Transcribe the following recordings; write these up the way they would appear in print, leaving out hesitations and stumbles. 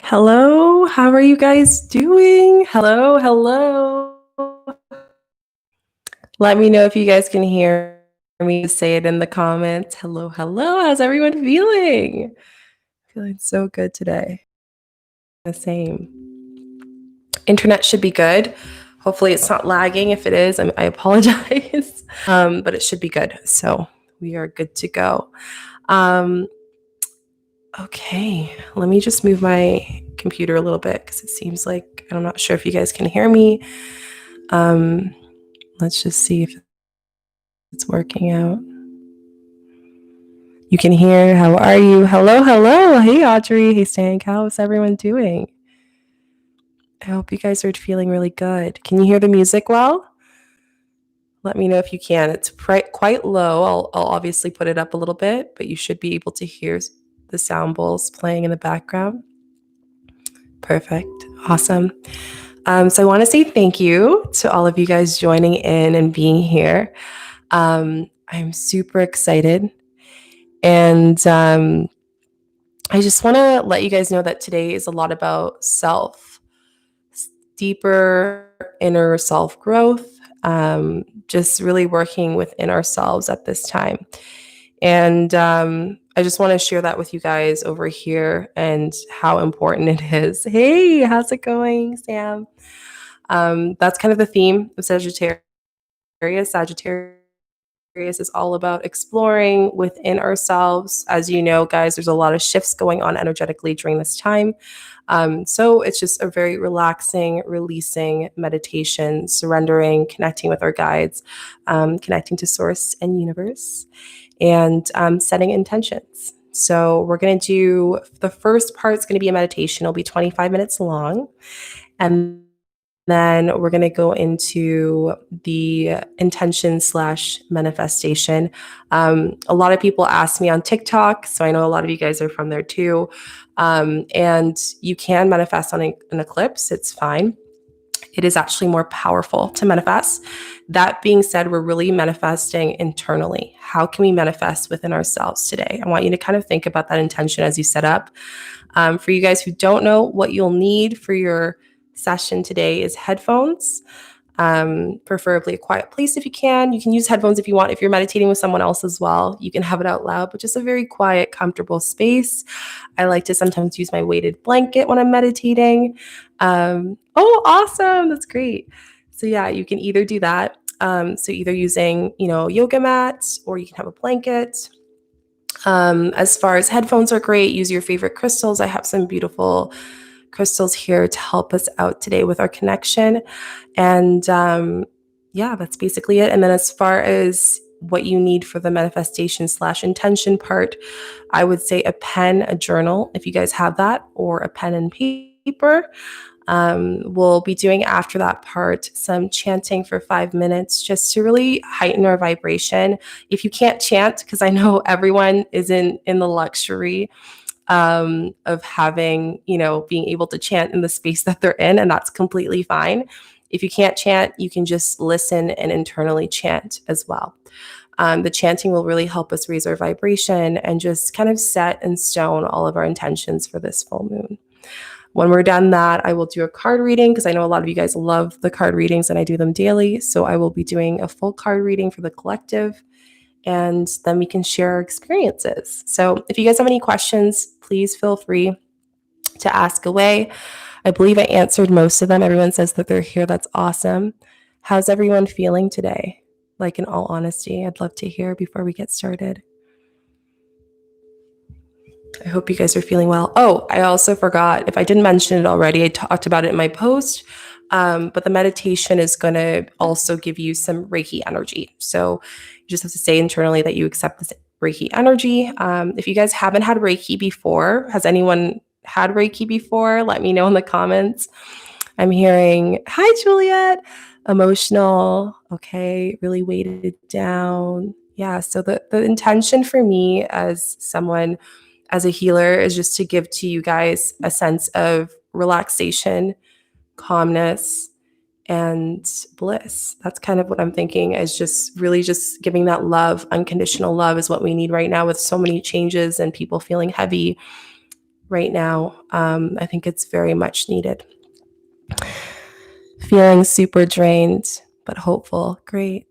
Hello, how are you guys doing? Hello, hello. Let me know if you guys can hear me. Say it in the comments. Hello, hello. How's everyone feeling? Feeling so good today. The same. Internet should be good. Hopefully it's not lagging. If it is, I apologize. But it should be good. So we are good to go. Okay, let me just move my computer a little bit because it seems like I'm not sure if you guys can hear me. Let's just see if it's working out. You can hear. How are you? Hello, hello. Hey, Audrey. Hey, Stan. How's everyone doing? I hope you guys are feeling really good. Can you hear the music well? Let me know if you can. It's quite low. I'll obviously put it up a little bit, but you should be able to hear the sound bowls playing in the background. Perfect. Awesome. So I want to say thank you to all of you guys joining in and being here. I'm super excited. And I just want to let you guys know that today is a lot about self, deeper inner self growth, just really working within ourselves at this time. And I just want to share that with you guys over here and how important it is. Hey, how's it going, Sam? That's kind of the theme of Sagittarius. Sagittarius is all about exploring within ourselves. As you know, guys, there's a lot of shifts going on energetically during this time. So it's just a very relaxing, releasing meditation, surrendering, connecting with our guides, connecting to source and universe, and setting intentions. So we're going to do the first part is going to be a meditation. It'll be 25 minutes long. And then we're going to go into the intention / manifestation. A lot of people ask me on TikTok, so I know a lot of you guys are from there too. And you can manifest on an eclipse. It's fine. It is actually more powerful to manifest. That being said, we're really manifesting internally. How can we manifest within ourselves today? I want you to kind of think about that intention as you set up. For you guys who don't know, what you'll need for your session today is headphones, preferably a quiet place if you can. You can use headphones if you want. If you're meditating with someone else as well, you can have it out loud, but just a very quiet, comfortable space. I like to sometimes use my weighted blanket when I'm meditating. Oh, awesome. That's great. So yeah, you can either do that. So either using, yoga mats, or you can have a blanket. As far as headphones are great, use your favorite crystals. I have some beautiful crystals here to help us out today with our connection. And yeah, that's basically it. And then as far as what you need for the manifestation / intention part, I would say a pen, a journal, if you guys have that, or a pen and paper. We'll be doing after that part some chanting for 5 minutes just to really heighten our vibration. If you can't chant, because I know everyone isn't in the luxury of having, being able to chant in the space that they're in, and that's completely fine. If you can't chant, you can just listen and internally chant as well. The chanting will really help us raise our vibration and just kind of set in stone all of our intentions for this full moon. When we're done that, I will do a card reading because I know a lot of you guys love the card readings and I do them daily. So I will be doing a full card reading for the collective, and then we can share our experiences. So if you guys have any questions, please feel free to ask away. I believe I answered most of them. Everyone says that they're here. That's awesome. How's everyone feeling today? Like, in all honesty, I'd love to hear before we get started. I hope you guys are feeling well. Oh, I also forgot, if I didn't mention it already, I talked about it in my post, but the meditation is going to also give you some Reiki energy. So you just have to say internally that you accept this Reiki energy. If you guys haven't had Reiki before, has anyone had Reiki before? Let me know in the comments. I'm hearing, hi, Juliet, emotional. Okay, really weighted down. Yeah, so the intention for me as someone, as a healer, is just to give to you guys a sense of relaxation, calmness, and bliss. That's kind of what I'm thinking, is just really just giving that love. Unconditional love is what we need right now with so many changes and people feeling heavy. right now. I think it's very much needed. Feeling super drained, but hopeful. Great.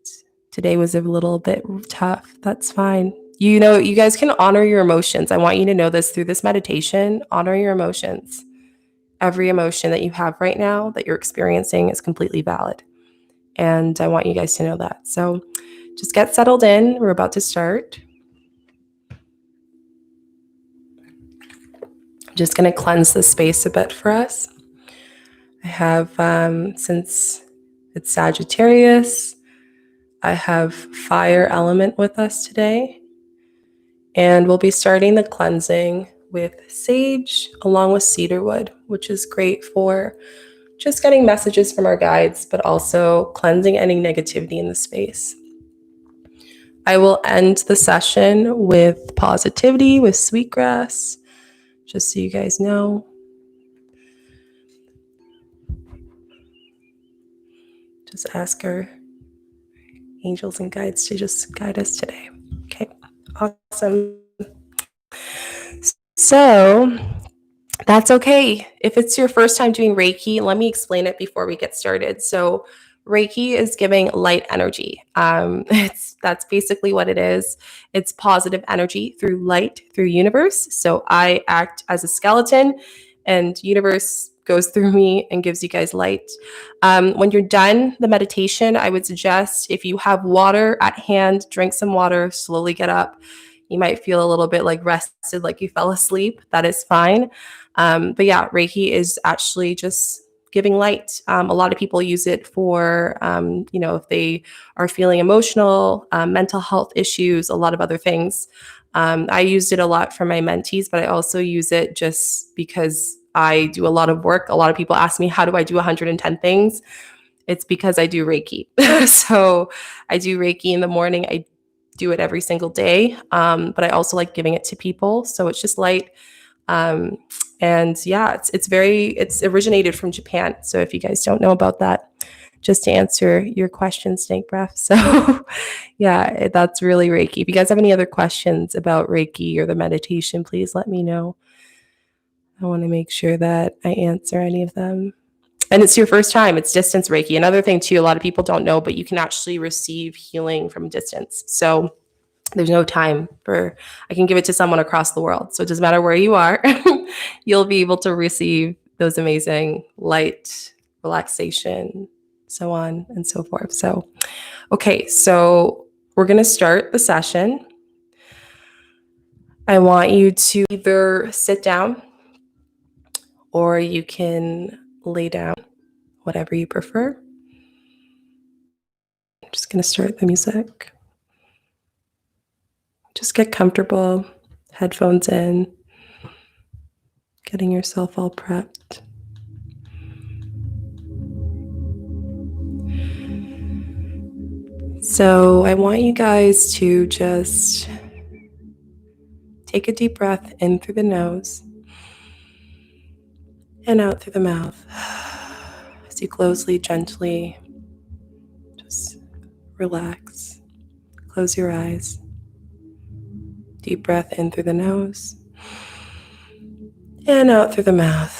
Today was a little bit tough. That's fine. You know, you guys can honor your emotions. I want you to know this through this meditation. Honor your emotions. Every emotion that you have right now that you're experiencing is completely valid. And I want you guys to know that. So just get settled in. We're about to start. I'm just going to cleanse the space a bit for us. I have, since it's Sagittarius, I have fire element with us today. And we'll be starting the cleansing with sage along with cedarwood, which is great for just getting messages from our guides, but also cleansing any negativity in the space. I will end the session with positivity with sweetgrass, just so you guys know. Just ask our angels and guides to just guide us today. Okay, awesome. So that's okay. If it's your first time doing Reiki, let me explain it before we get started. So Reiki is giving light energy. That's basically what it is. It's positive energy through light, through universe. So I act as a skeleton, and universe goes through me and gives you guys light. When you're done the meditation, I would suggest if you have water at hand, drink some water, slowly get up. You might feel a little bit like rested, like you fell asleep. That is fine. But yeah, Reiki is actually just giving light. A lot of people use it for, if they are feeling emotional, mental health issues, a lot of other things. I used it a lot for my mentees, but I also use it just because I do a lot of work. A lot of people ask me, how do I do 110 things? It's because I do Reiki. So I do Reiki in the morning. I do it every single day. But I also like giving it to people. So it's just light. And yeah, it's originated from Japan. So if you guys don't know about that, just to answer your question, Snake Breath. So yeah, that's really Reiki. If you guys have any other questions about Reiki or the meditation, please let me know. I want to make sure that I answer any of them. And it's your first time, it's distance Reiki. Another thing too, a lot of people don't know, but you can actually receive healing from distance. So there's no time I can give it to someone across the world. So it doesn't matter where you are, you'll be able to receive those amazing light, relaxation, so on and so forth. So, okay, so we're going to start the session. I want you to either sit down or you can lay down, whatever you prefer. I'm just going to start the music. Just get comfortable, headphones in, getting yourself all prepped. So I want you guys to just take a deep breath in through the nose and out through the mouth. As you closely, gently, just relax. Close your eyes. Deep breath in through the nose and out through the mouth.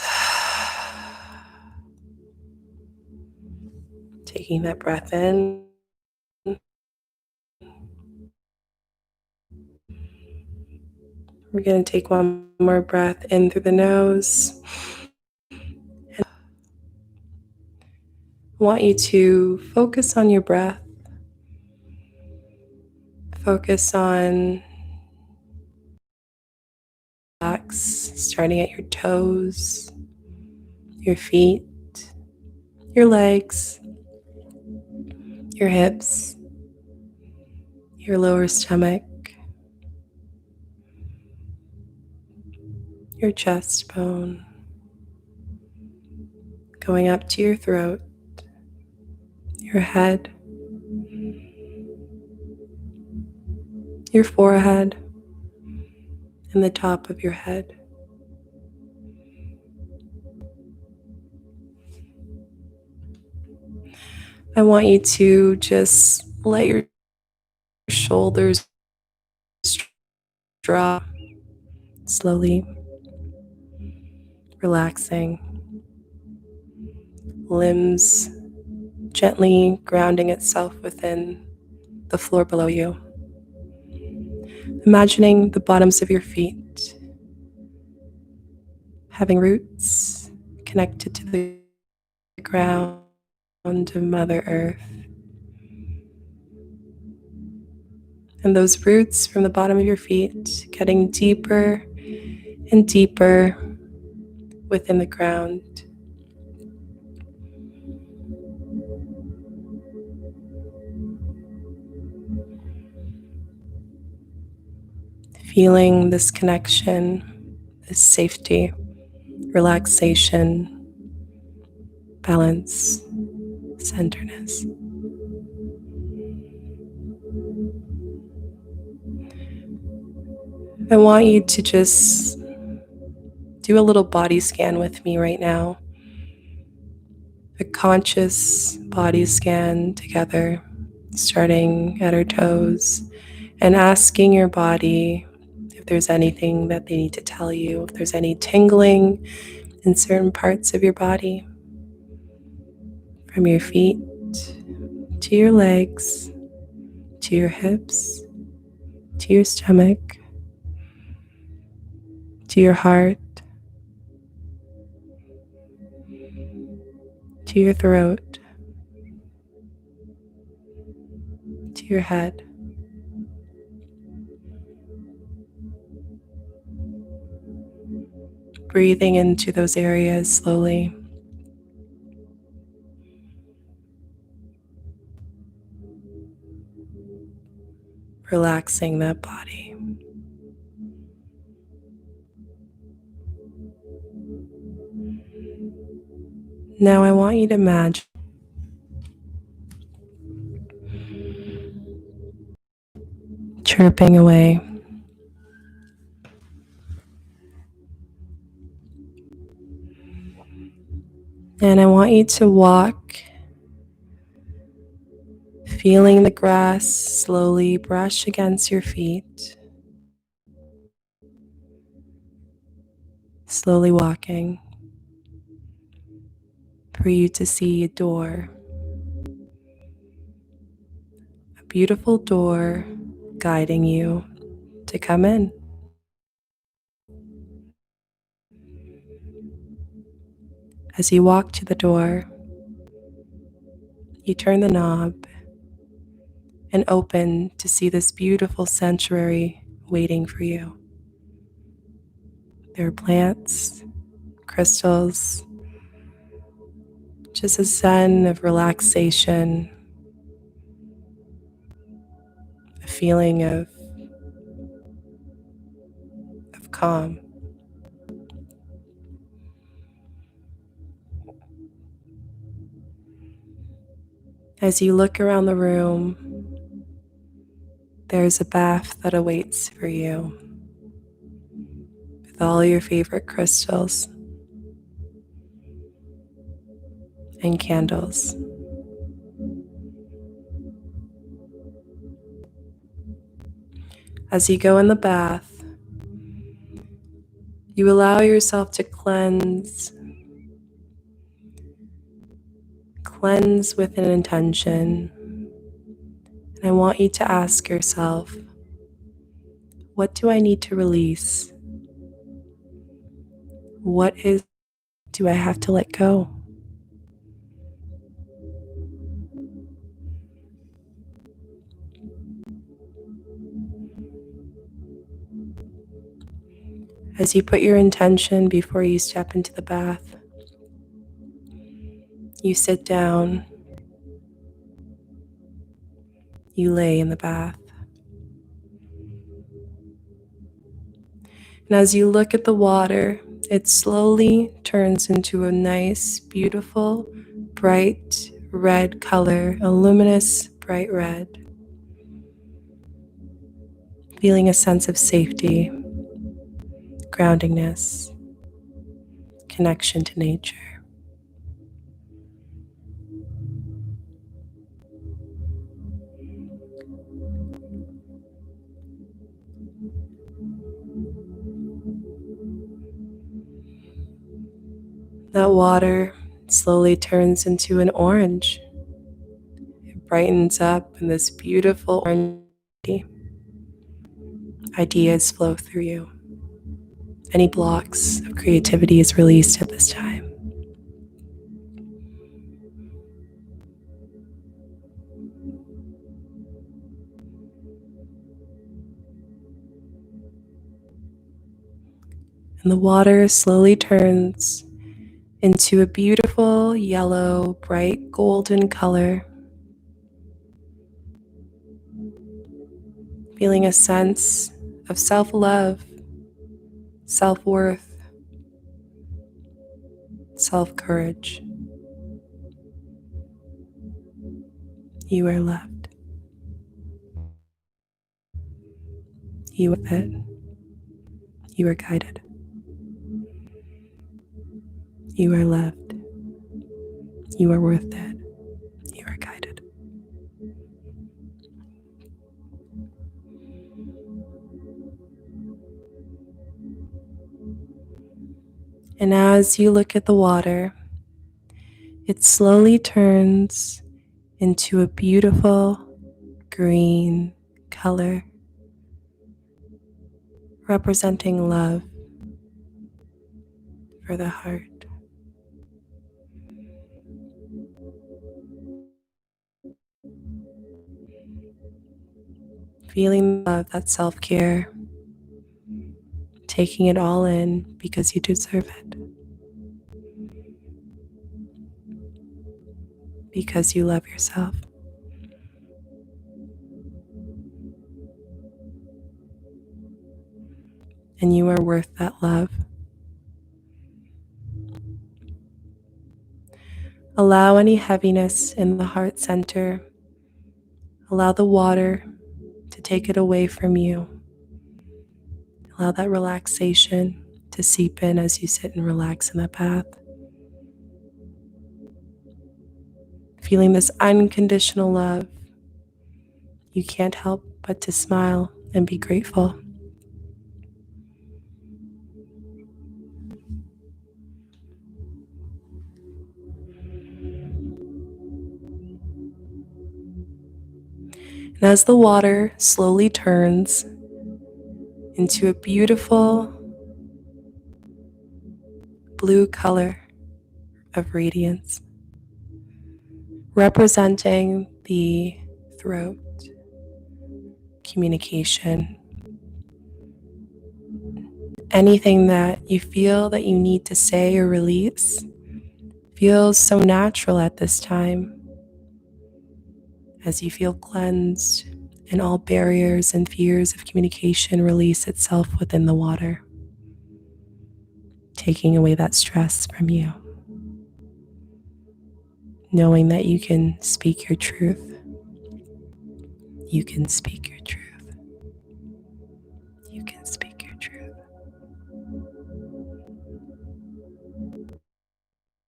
Taking that breath in. We're going to take one more breath in through the nose. I want you to focus on your breath. Focus on relax, starting at your toes, your feet, your legs, your hips, your lower stomach, your chest bone, going up to your throat, your head, your forehead, and the top of your head. I want you to just let your shoulders drop slowly. relaxing, limbs gently grounding itself within the floor below you. Imagining the bottoms of your feet having roots connected to the ground of Mother Earth. And those roots from the bottom of your feet getting deeper and deeper within the ground. Feeling this connection, this safety, relaxation, balance, centeredness. I want you to just do a little body scan with me right now. A conscious body scan together, starting at our toes and asking your body if there's anything that they need to tell you, if there's any tingling in certain parts of your body, from your feet to your legs, to your hips, to your stomach, to your heart, to your throat, to your head. Breathing into those areas slowly. Relaxing that body. Now I want you to imagine chirping away. And I want you to walk, feeling the grass slowly brush against your feet. Slowly walking for you to see a door. A beautiful door guiding you to come in. As you walk to the door, you turn the knob and open to see this beautiful sanctuary waiting for you. There are plants, crystals, just a zen of relaxation, a feeling of calm. As you look around the room, there's a bath that awaits for you with all your favorite crystals and candles. As you go in the bath, you allow yourself to cleanse with an intention. And I want you to ask yourself, what do I need to release? Do I have to let go? As you put your intention before you step into the bath, you sit down, you lay in the bath. And as you look at the water, it slowly turns into a nice, beautiful, bright red color, a luminous bright red. Feeling a sense of safety, groundingness, connection to nature. That water slowly turns into an orange. It brightens up in this beautiful orange. Ideas flow through you. Any blocks of creativity is released at this time. And the water slowly turns into a beautiful yellow, bright golden color, feeling a sense of self-love, self-worth, self-courage. You are loved. You are fit. You are guided. You are loved. You are worth it. You are guided. And as you look at the water, it slowly turns into a beautiful green color, representing love for the heart. Feeling love, that self-care, taking it all in because you deserve it, because you love yourself. And you are worth that love. Allow any heaviness in the heart center. Allow the water to take it away from you. Allow that relaxation to seep in as you sit and relax in that bath. Feeling this unconditional love, you can't help but to smile and be grateful. And as the water slowly turns into a beautiful blue color of radiance, representing the throat, communication, anything that you feel that you need to say or release feels so natural at this time as you feel cleansed and all barriers and fears of communication release itself within the water, taking away that stress from you, knowing that you can speak your truth. You can speak your truth. You can speak your truth.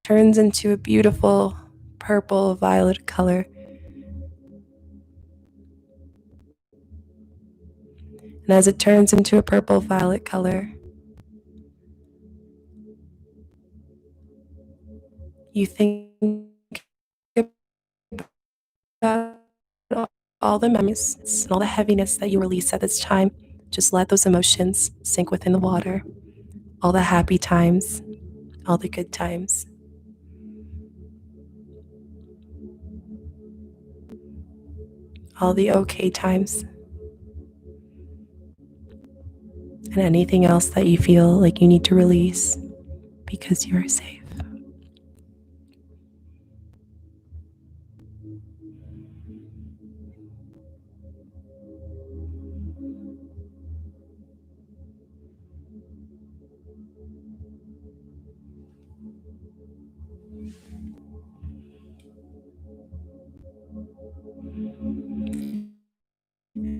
Turns into a beautiful purple violet color. And as it turns into a purple violet color, you think about all the memories and all the heaviness that you release at this time. Just let those emotions sink within the water. All the happy times, all the good times. All the okay times. And anything else that you feel like you need to release because you are safe.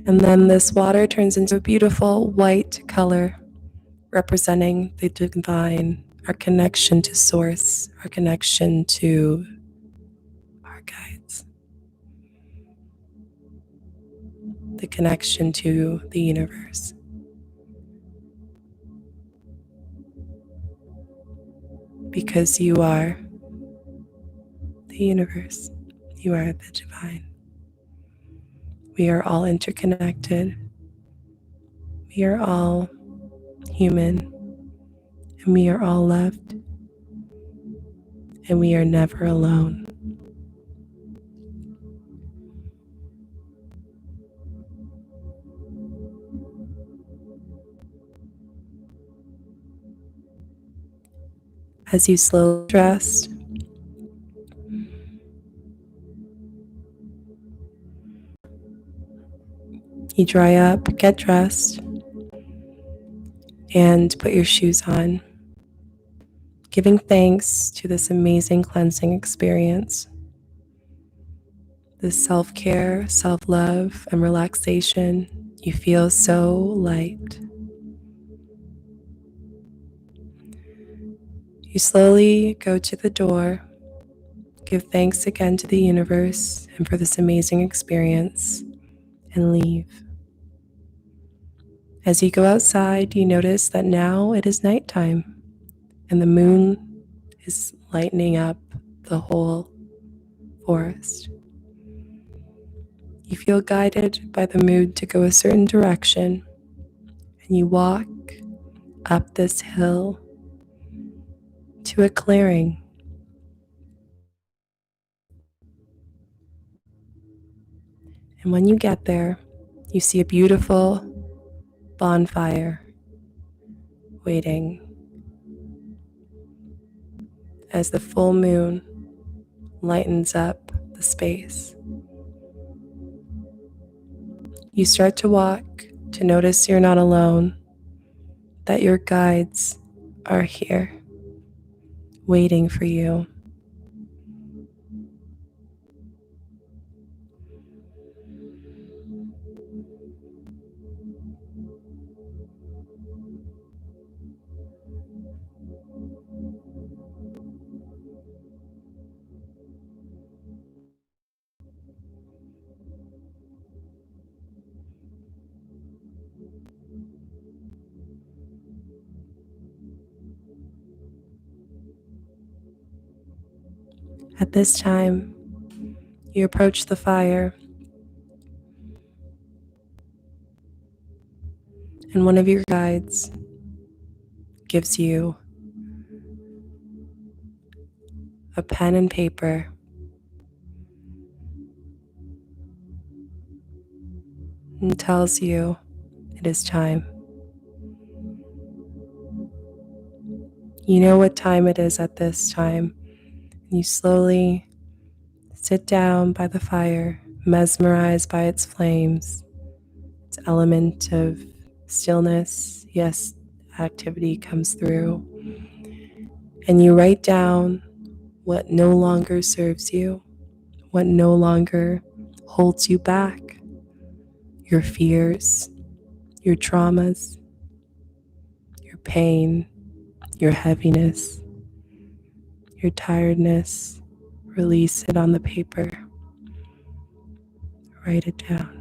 And then this water turns into a beautiful white color, representing the divine, our connection to source, our connection to our guides, the connection to the universe. because you are the universe. You are the divine. We are all interconnected. We are all human, and we are all loved, and we are never alone. As you slowly rest, you dry up, get dressed, and put your shoes on, giving thanks to this amazing cleansing experience. This self-care, self-love, and relaxation, you feel so light. You slowly go to the door, give thanks again to the universe and for this amazing experience, and leave. As you go outside, you notice that now it is nighttime and the moon is lightening up the whole forest. You feel guided by the mood to go a certain direction, and you walk up this hill to a clearing. And when you get there, you see a beautiful bonfire waiting as the full moon lightens up the space. You start to walk to notice you're not alone, that your guides are here waiting for you. At this time, you approach the fire, and one of your guides gives you a pen and paper and tells you it is time. You know what time it is at this time. You slowly sit down by the fire, mesmerized by its flames, its element of stillness. Yes, activity comes through. And you write down what no longer serves you, what no longer holds you back, your fears, your traumas, your pain, your heaviness, your tiredness. Release it on the paper. Write it down.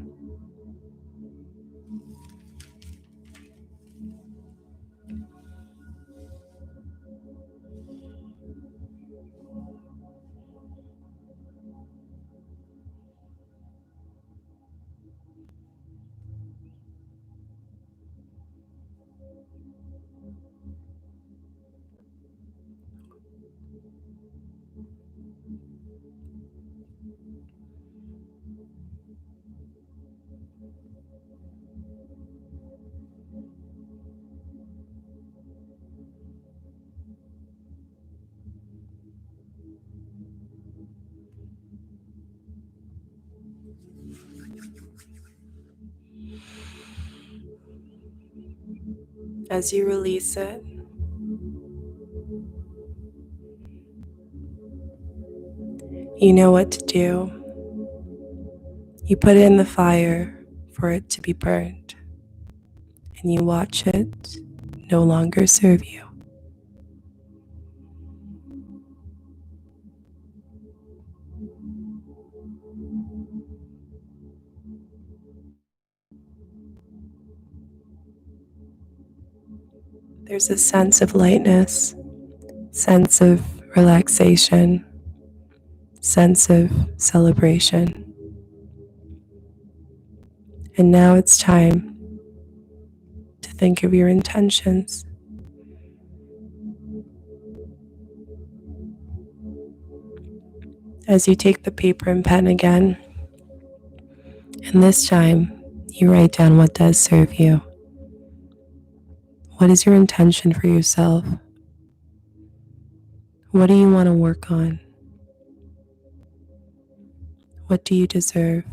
As you release it, you know what to do. You put it in the fire for it to be burned, and you watch it no longer serve you. There's a sense of lightness, sense of relaxation, sense of celebration. And now it's time to think of your intentions. As you take the paper and pen again, and this time you write down what does serve you. What is your intention for yourself? What do you want to work on? What do you deserve?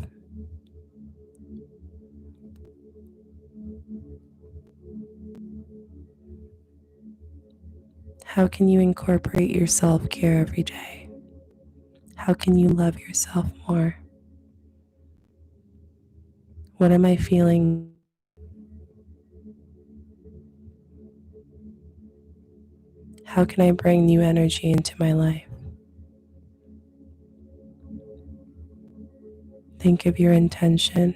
How can you incorporate your self-care every day? How can you love yourself more? What am I feeling? How can I bring new energy into my life? Think of your intention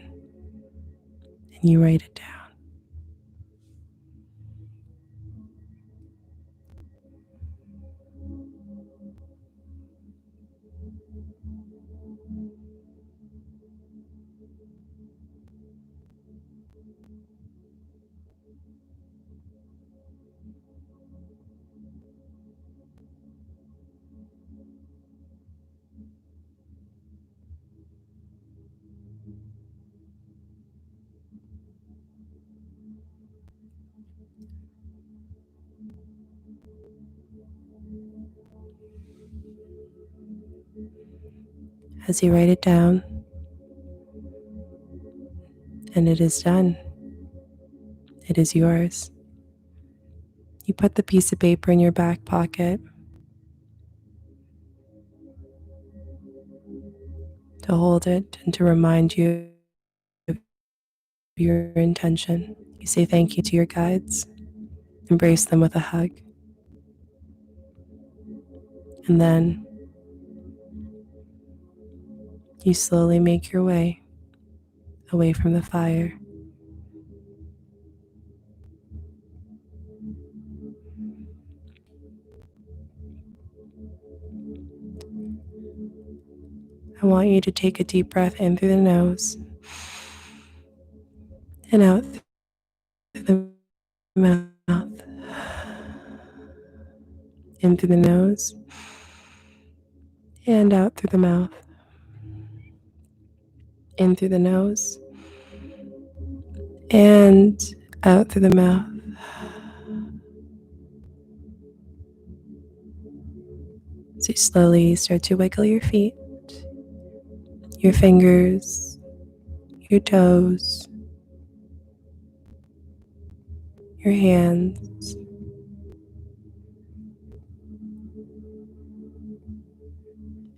and you write it down. As you write it down, and it is done, it is yours. You put the piece of paper in your back pocket to hold it and to remind you of your intention. You say thank you to your guides, embrace them with a hug, and then you slowly make your way away from the fire. I want you to take a deep breath in through the nose and out through the mouth. In through the nose and out through the mouth. In through the nose and out through the mouth. So you slowly start to wiggle your feet, your fingers, your toes, your hands.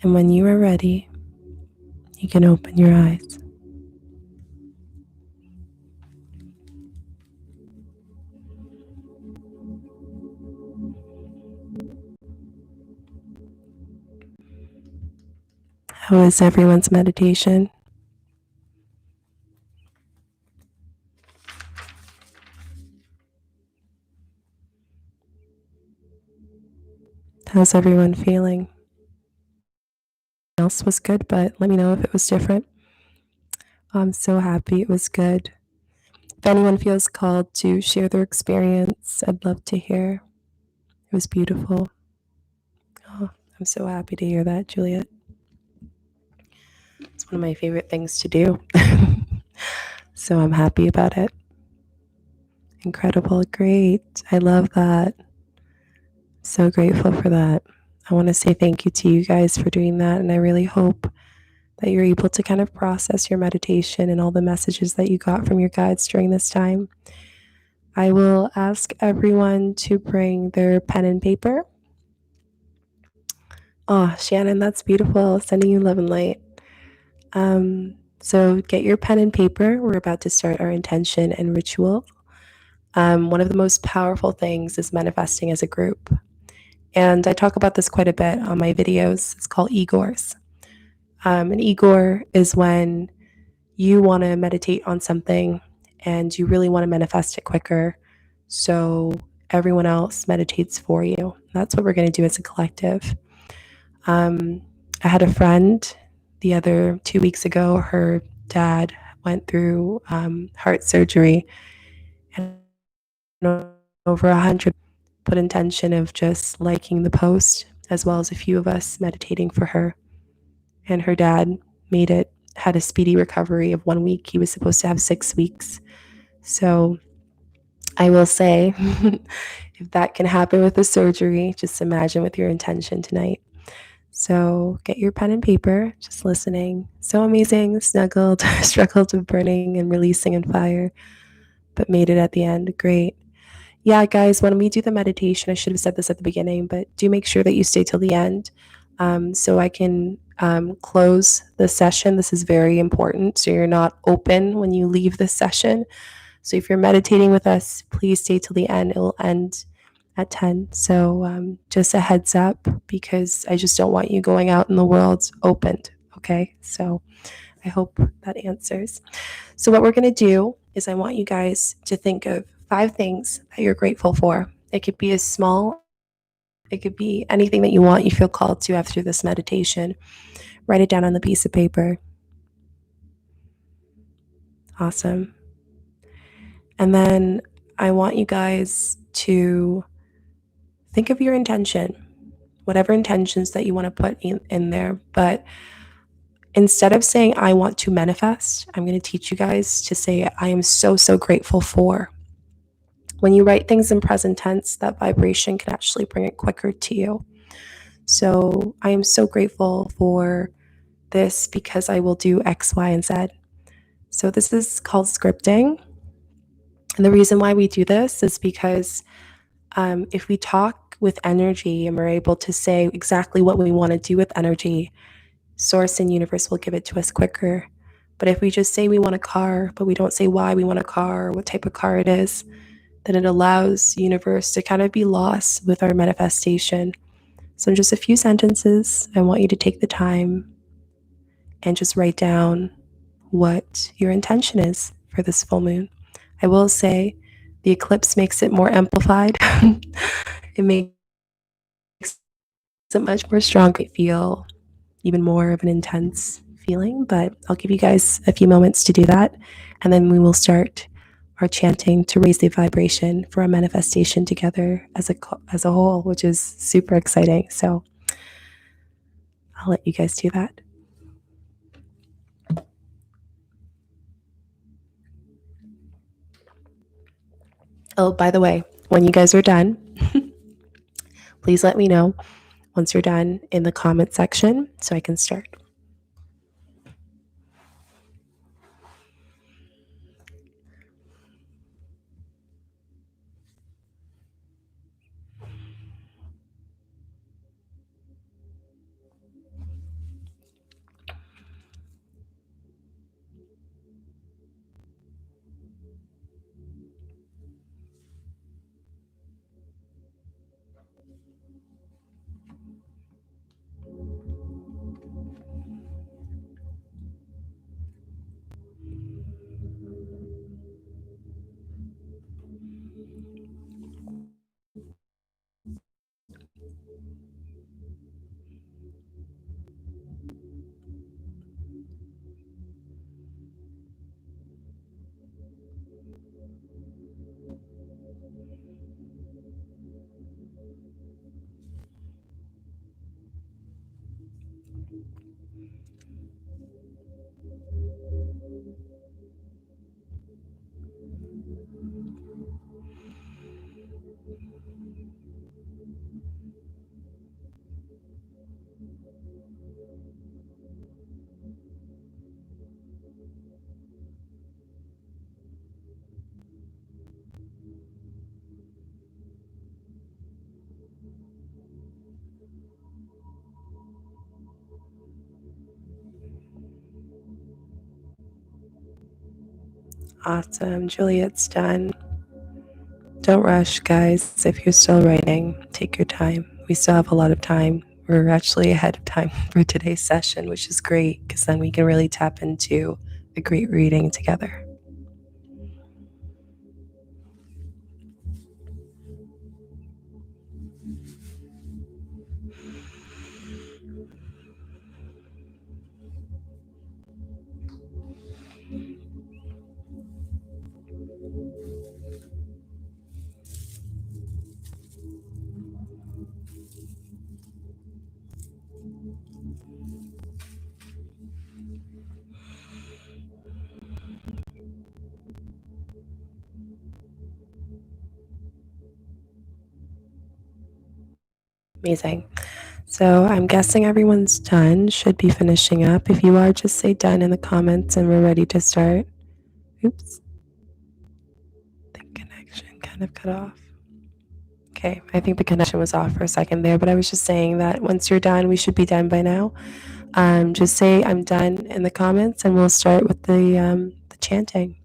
And when you are ready, you can open your eyes. How was everyone's meditation? How's everyone feeling? Else was good, but let me know if it was different. I'm so happy it was good. If anyone feels called to share their experience, I'd love to hear. It was beautiful. Oh, I'm so happy to hear that, Juliet. It's one of my favorite things to do. So I'm happy about it. Incredible. Great. I love that. So grateful for that. I want to say thank you to you guys for doing that. And I really hope that you're able to kind of process your meditation and all the messages that you got from your guides during this time. I will ask everyone to bring their pen and paper. Oh, Shannon, that's beautiful. Sending you love and light. So get your pen and paper. We're about to start our intention and ritual. One of the most powerful things is manifesting as a group. And I talk about this quite a bit on my videos. It's called Igors. An Igor is when you want to meditate on something and you really want to manifest it quicker. So everyone else meditates for you. That's what we're going to do as a collective. I had a friend the other 2 weeks ago. Her dad went through heart surgery, and over 100 put intention of just liking the post, as well as a few of us meditating for her. And her dad had a speedy recovery of 1 week. He was supposed to have 6 weeks. So I will say, if that can happen with the surgery, just imagine with your intention tonight. So get your pen and paper, just listening. So amazing, snuggled, struggled with burning and releasing in fire, but made it at the end. Great. Yeah, guys, when we do the meditation, I should have said this at the beginning, but do make sure that you stay till the end so I can close the session. This is very important. So you're not open when you leave this session. So if you're meditating with us, please stay till the end. It will end at 10. So just a heads up, because I just don't want you going out in the world opened. Okay. So I hope that answers. So what we're going to do is I want you guys to think of 5 things that you're grateful for. It could be as small, it could be anything that you want, you feel called to after this meditation. Write it down on the piece of paper. Awesome. And then I want you guys to think of your intention, whatever intentions that you want to put in there. But instead of saying, I want to manifest, I'm going to teach you guys to say, I am so, so grateful for. When you write things in present tense, that vibration can actually bring it quicker to you. So I am so grateful for this because I will do X, Y, and Z. So this is called scripting. And the reason why we do this is because if we talk with energy and we're able to say exactly what we want to do with energy, source and universe will give it to us quicker. But if we just say we want a car, but we don't say why we want a car or what type of car it is, then it allows universe to kind of be lost with our manifestation. So in just a few sentences, I want you to take the time and just write down what your intention is for this full moon. I will say the eclipse makes it more amplified. It makes it much more strong. I feel even more of an intense feeling, but I'll give you guys a few moments to do that. And then we will start our chanting to raise the vibration for a manifestation together as a whole, which is super exciting. So I'll let you guys do that. Oh, by the way, when you guys are done, please let me know once you're done in the comment section so I can start. Awesome. Juliet's done. Don't rush, guys. If you're still writing, take your time. We still have a lot of time. We're actually ahead of time for today's session, which is great because then we can really tap into a great reading together. Amazing. So I'm guessing everyone's done, should be finishing up. If you are, just say done in the comments and we're ready to start. Oops. The connection kind of cut off. Okay, I think the connection was off for a second there, but I was just saying that once you're done, we should be done by now. Just say I'm done in the comments and we'll start with the chanting.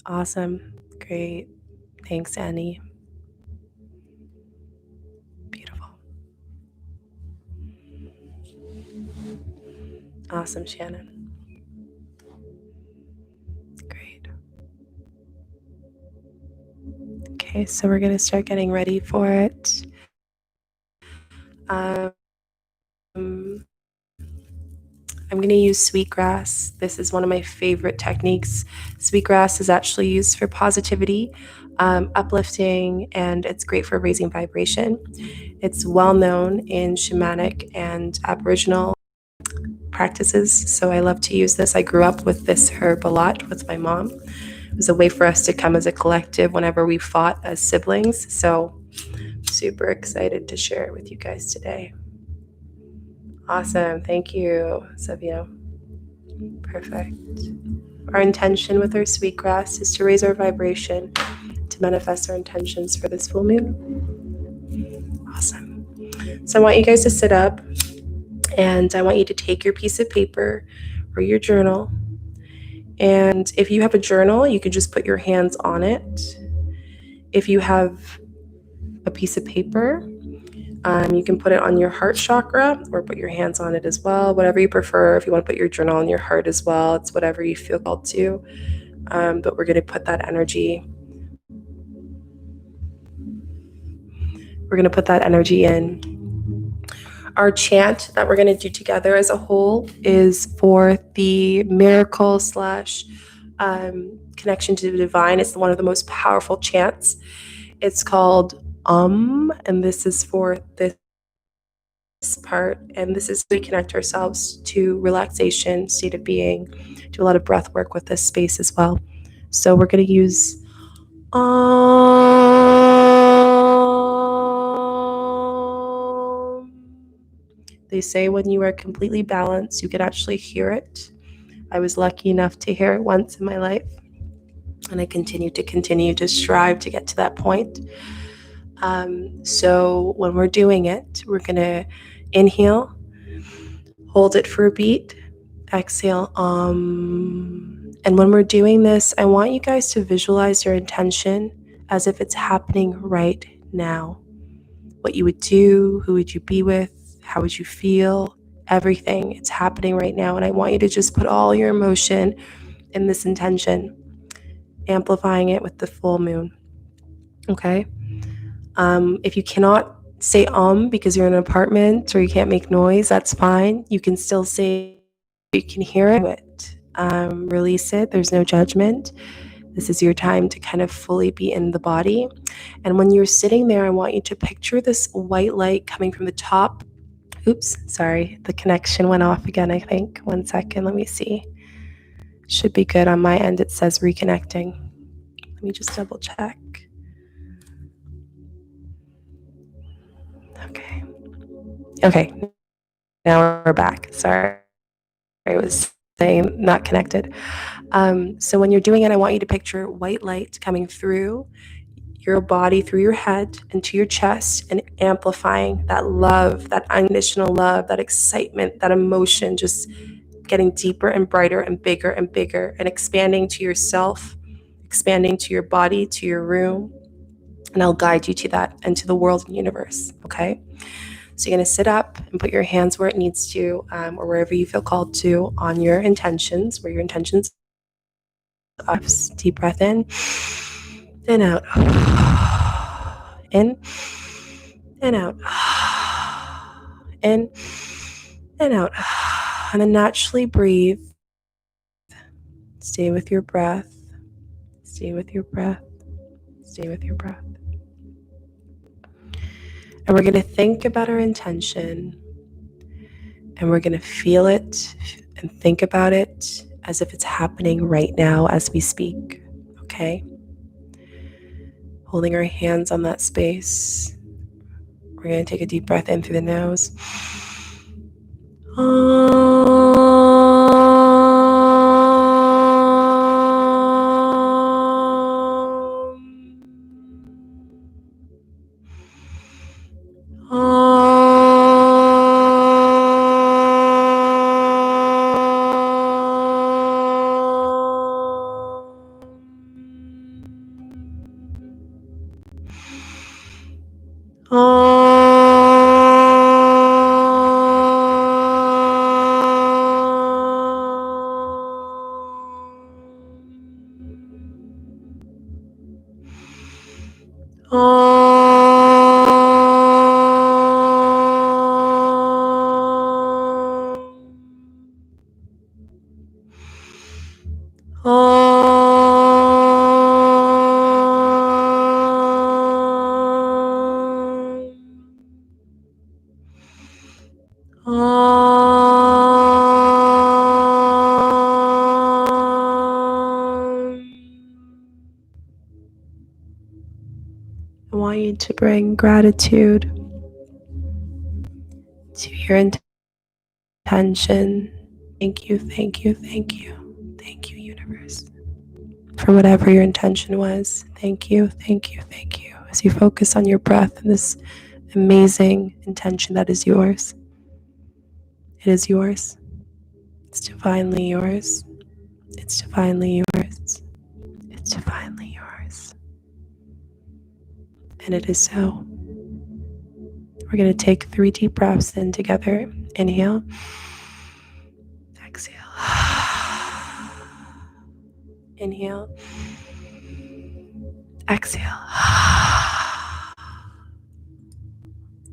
Awesome. Great. Thanks, Annie. Beautiful. Awesome, Shannon. Great. Okay, so we're going to start getting ready for it. I'm going to use sweetgrass. This is one of my favorite techniques. Sweetgrass is actually used for positivity, uplifting, and it's great for raising vibration. It's well known in shamanic and Aboriginal practices, so I love to use this. I grew up with this herb a lot with my mom. It was a way for us to come as a collective whenever we fought as siblings, so super excited to share it with you guys today. Awesome. Thank you, Savio. Perfect. Our intention with our sweetgrass is to raise our vibration, to manifest our intentions for this full moon. Awesome. So I want you guys to sit up, and I want you to take your piece of paper or your journal. And if you have a journal, you can just put your hands on it. If you have a piece of paper, you can put it on your heart chakra or put your hands on it as well, whatever you prefer. If you want to put your journal on your heart as well, it's whatever you feel called to. But we're going to put that energy. We're going to put that energy in. Our chant that we're going to do together as a whole is for the miracle / connection to the divine. It's one of the most powerful chants. It's called and this is for this part, and this is we connect ourselves to relaxation, state of being, do a lot of breath work with this space as well. So we're going to use They say when you are completely balanced, you can actually hear it. I was lucky enough to hear it once in my life, and I continue to strive to get to that point. So when we're doing it, we're going to inhale, hold it for a beat, exhale, and when we're doing this, I want you guys to visualize your intention as if it's happening right now. What you would do, who would you be with, how would you feel, everything. It's happening right now, and I want you to just put all your emotion in this intention, amplifying it with the full moon. Okay? If you cannot say because you're in an apartment or you can't make noise, that's fine. You can still say, you can hear it. Release it. There's no judgment. This is your time to kind of fully be in the body. And when you're sitting there, I want you to picture this white light coming from the top. Oops, sorry. The connection went off again, I think. 1 second. Let me see. Should be good on my end. It says reconnecting. Let me just double check. Okay, now we're back. Sorry, I was saying not connected. So when you're doing it, I want you to picture white light coming through your body, through your head, into your chest, and amplifying that love, that unconditional love, that excitement, that emotion, just getting deeper and brighter and bigger, and expanding to yourself, expanding to your body, to your room. And I'll guide you to that and to the world and universe, okay? So you're going to sit up and put your hands where it needs to, or wherever you feel called to, on your intentions, where your intentions are. Deep breath in and out. In and out. In and out. And then naturally breathe. Stay with your breath. Stay with your breath. Stay with your breath. And we're going to think about our intention, and we're going to feel it and think about it as if it's happening right now as we speak, okay? Holding our hands on that space, We're going to take a deep breath in through the nose. I want you to bring gratitude to your intention. Thank you, thank you, thank you. Thank you, universe, for whatever your intention was. Thank you, thank you, thank you. As you focus on your breath and this amazing intention that is yours. It is yours. It's divinely yours. It's divinely yours. It's divinely yours. And it is so. We're going to take 3 deep breaths in together. Inhale. Exhale. Inhale. Exhale.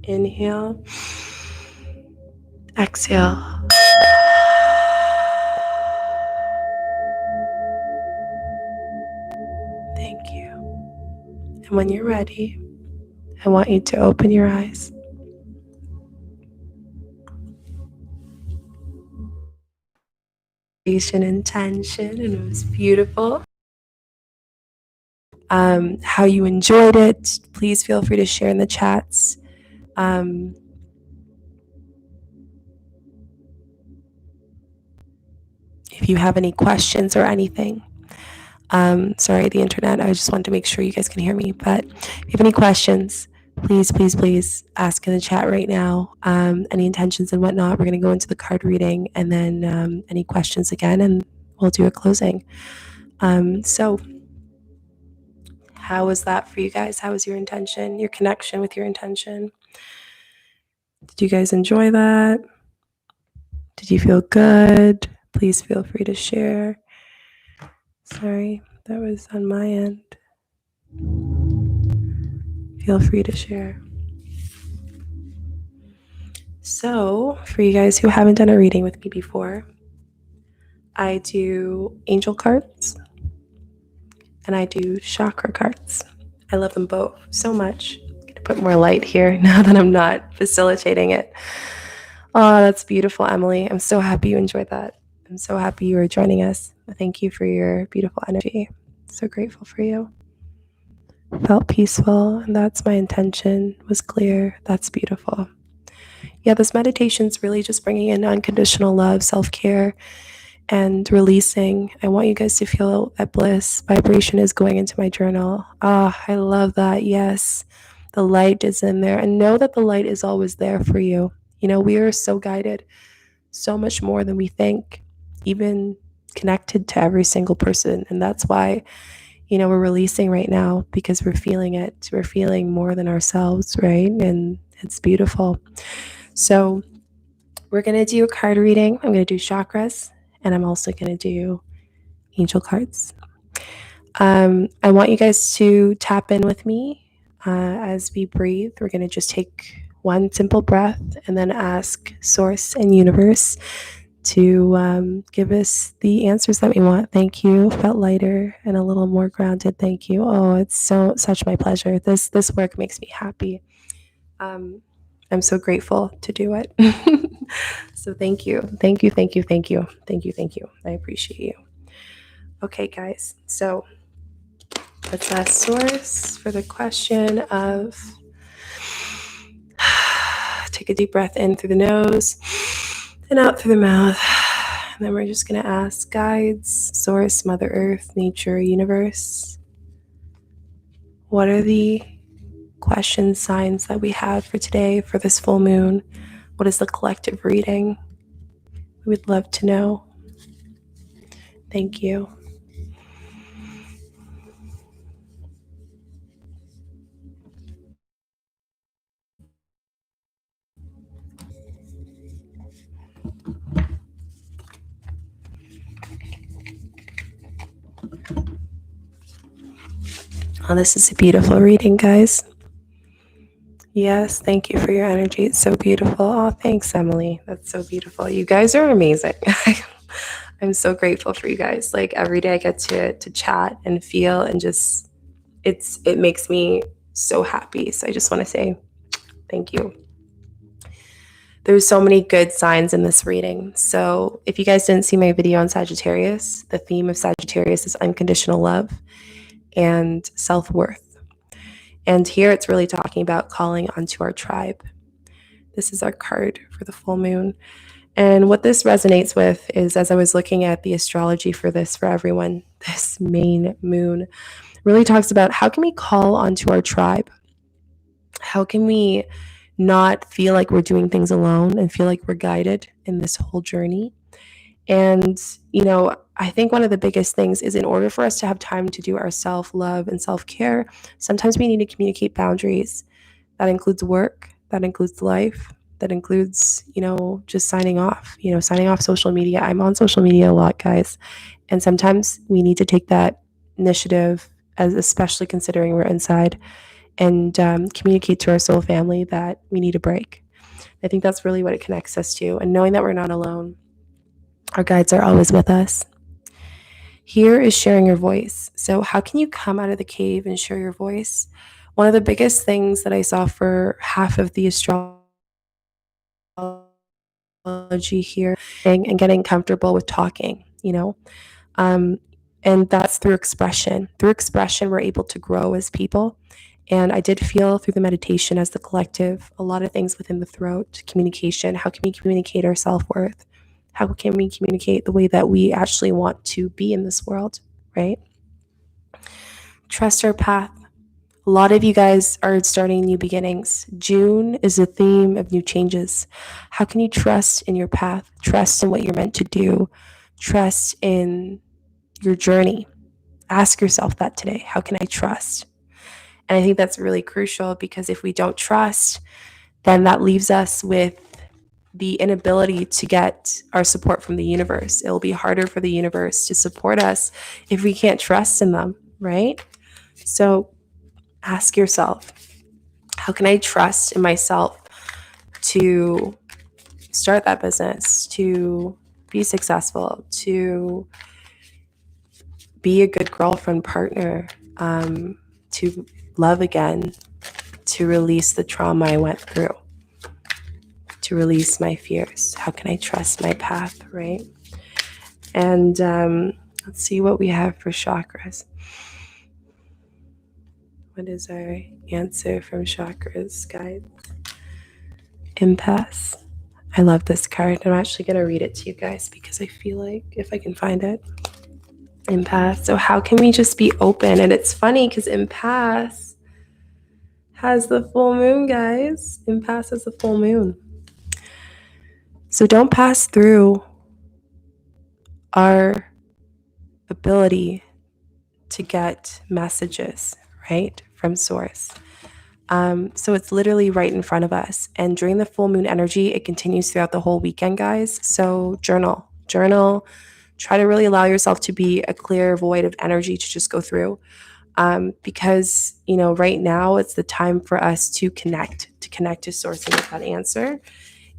Inhale. Exhale. Thank you. And when you're ready, I want you to open your eyes. Intention, and it was beautiful. How you enjoyed it, please feel free to share in the chats. If you have any questions or anything. Sorry, the internet, I just wanted to make sure you guys can hear me, but if you have any questions, please ask in the chat right now. Any intentions and whatnot. We're going to go into the card reading, and then any questions again, and we'll do a closing. So how was that for you guys? How was your intention, your connection with your intention? Did you guys enjoy that? Did you feel good? Please feel free to share. Sorry, that was on my end. Feel free to share. So, for you guys who haven't done a reading with me before, I do angel cards and I do chakra cards. I love them both so much. I'm going to put more light here now that I'm not facilitating it. Oh, that's beautiful, Emily. I'm so happy you enjoyed that. I'm so happy you were joining us. Thank you for your beautiful energy. So grateful for you. Felt peaceful, and that's my intention, was clear. That's beautiful. Yeah, this meditation is really just bringing in unconditional love, self-care, and releasing. I want you guys to feel that bliss vibration is going into my journal. I love that. Yes, the light is in there, and know that the light is always there for you. You know, we are so guided, so much more than we think, even connected to every single person. And that's why, you know, we're releasing right now, because we're feeling it. We're feeling more than ourselves, right? And it's beautiful. So we're going to do a card reading. I'm going to do chakras, and I'm also going to do angel cards. I want you guys to tap in with me as we breathe. We're going to just take one simple breath and then ask Source and Universe to give us the answers that we want. Thank you. Felt lighter and a little more grounded. Thank you. Oh, it's such my pleasure. This work makes me happy. I'm so grateful to do it. So thank you. Thank you. Thank you. Thank you. Thank you. Thank you. I appreciate you. Okay, guys. So let's ask Source for the question of take a deep breath in through the nose and out through the mouth. And then we're just going to ask guides, source, Mother Earth, nature, universe, what are the questions, signs that we have for today, for this full moon? What is the collective reading? We would love to know. Thank you. Oh, this is a beautiful reading, guys. Yes, thank you for your energy. It's so beautiful. Oh, thanks, Emily. That's so beautiful. You guys are amazing. I'm so grateful for you guys. Like every day I get to chat and feel and just it makes me so happy. So I just want to say thank you. There's so many good signs in this reading. So if you guys didn't see my video on Sagittarius, the theme of Sagittarius is unconditional love and self-worth. And here it's really talking about calling onto our tribe. This is our card for the full moon. And what this resonates with is, as I was looking at the astrology for this for everyone, this main moon really talks about how can we call onto our tribe? How can we not feel like we're doing things alone and feel like we're guided in this whole journey? And, I think one of the biggest things is, in order for us to have time to do our self-love and self-care, sometimes we need to communicate boundaries. That includes work, that includes life, that includes, just signing off social media. I'm on social media a lot, guys. And sometimes we need to take that initiative, as especially considering we're inside, and communicate to our soul family that we need a break. I think that's really what it connects us to. And knowing that we're not alone. Our guides are always with us. Here is sharing your voice. So how can you come out of the cave and share your voice? One of the biggest things that I saw for half of the astrology here and getting comfortable with talking, and that's through expression. Through expression, we're able to grow as people. And I did feel through the meditation as the collective, a lot of things within the throat, communication. How can we communicate our self-worth? How can we communicate the way that we actually want to be in this world, right? Trust our path. A lot of you guys are starting new beginnings. June is a theme of new changes. How can you trust in your path? Trust in what you're meant to do. Trust in your journey. Ask yourself that today. How can I trust? And I think that's really crucial, because if we don't trust, then that leaves us with the inability to get our support from the universe. It'll be harder for the universe to support us if we can't trust in them, right? So ask yourself, how can I trust in myself to start that business, to be successful, to be a good girlfriend, partner, to love again, to release the trauma I went through, to release my fears? How can I trust my path, right? And let's see what we have for chakras. What is our answer from chakras, guys? Impasse. I love this card. I'm actually going to read it to you guys because I feel like, if I can find it. Impasse. So how can we just be open? And it's funny because impasse has the full moon, guys. Impasse has the full moon. So don't pass through our ability to get messages, right, from source. So it's literally right in front of us. And during the full moon energy, it continues throughout the whole weekend, guys. So journal. Try to really allow yourself to be a clear void of energy to just go through. Because, right now it's the time for us to connect to source and get that answer.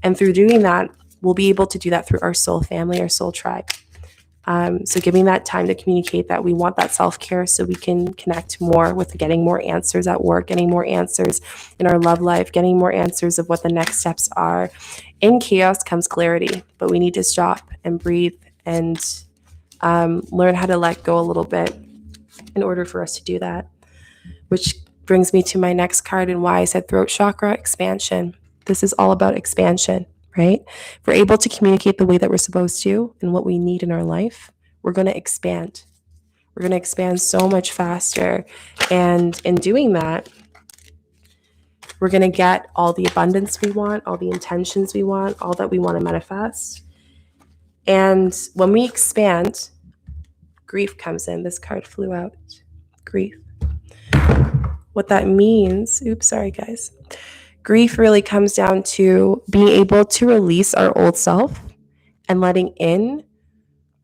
And through doing that, we'll be able to do that through our soul family, our soul tribe. So giving that time to communicate that we want that self-care so we can connect more with getting more answers at work, getting more answers in our love life, getting more answers of what the next steps are. In chaos comes clarity, but we need to stop and breathe and learn how to let go a little bit in order for us to do that. Which brings me to my next card and why I said throat chakra expansion. This is all about expansion, right? If we're able to communicate the way that we're supposed to and what we need in our life, we're going to expand. We're going to expand so much faster. And in doing that, we're going to get all the abundance we want, all the intentions we want, all that we want to manifest. And when we expand, grief comes in. This card flew out. Grief. What that means, oops, sorry guys. Grief really comes down to being able to release our old self and letting in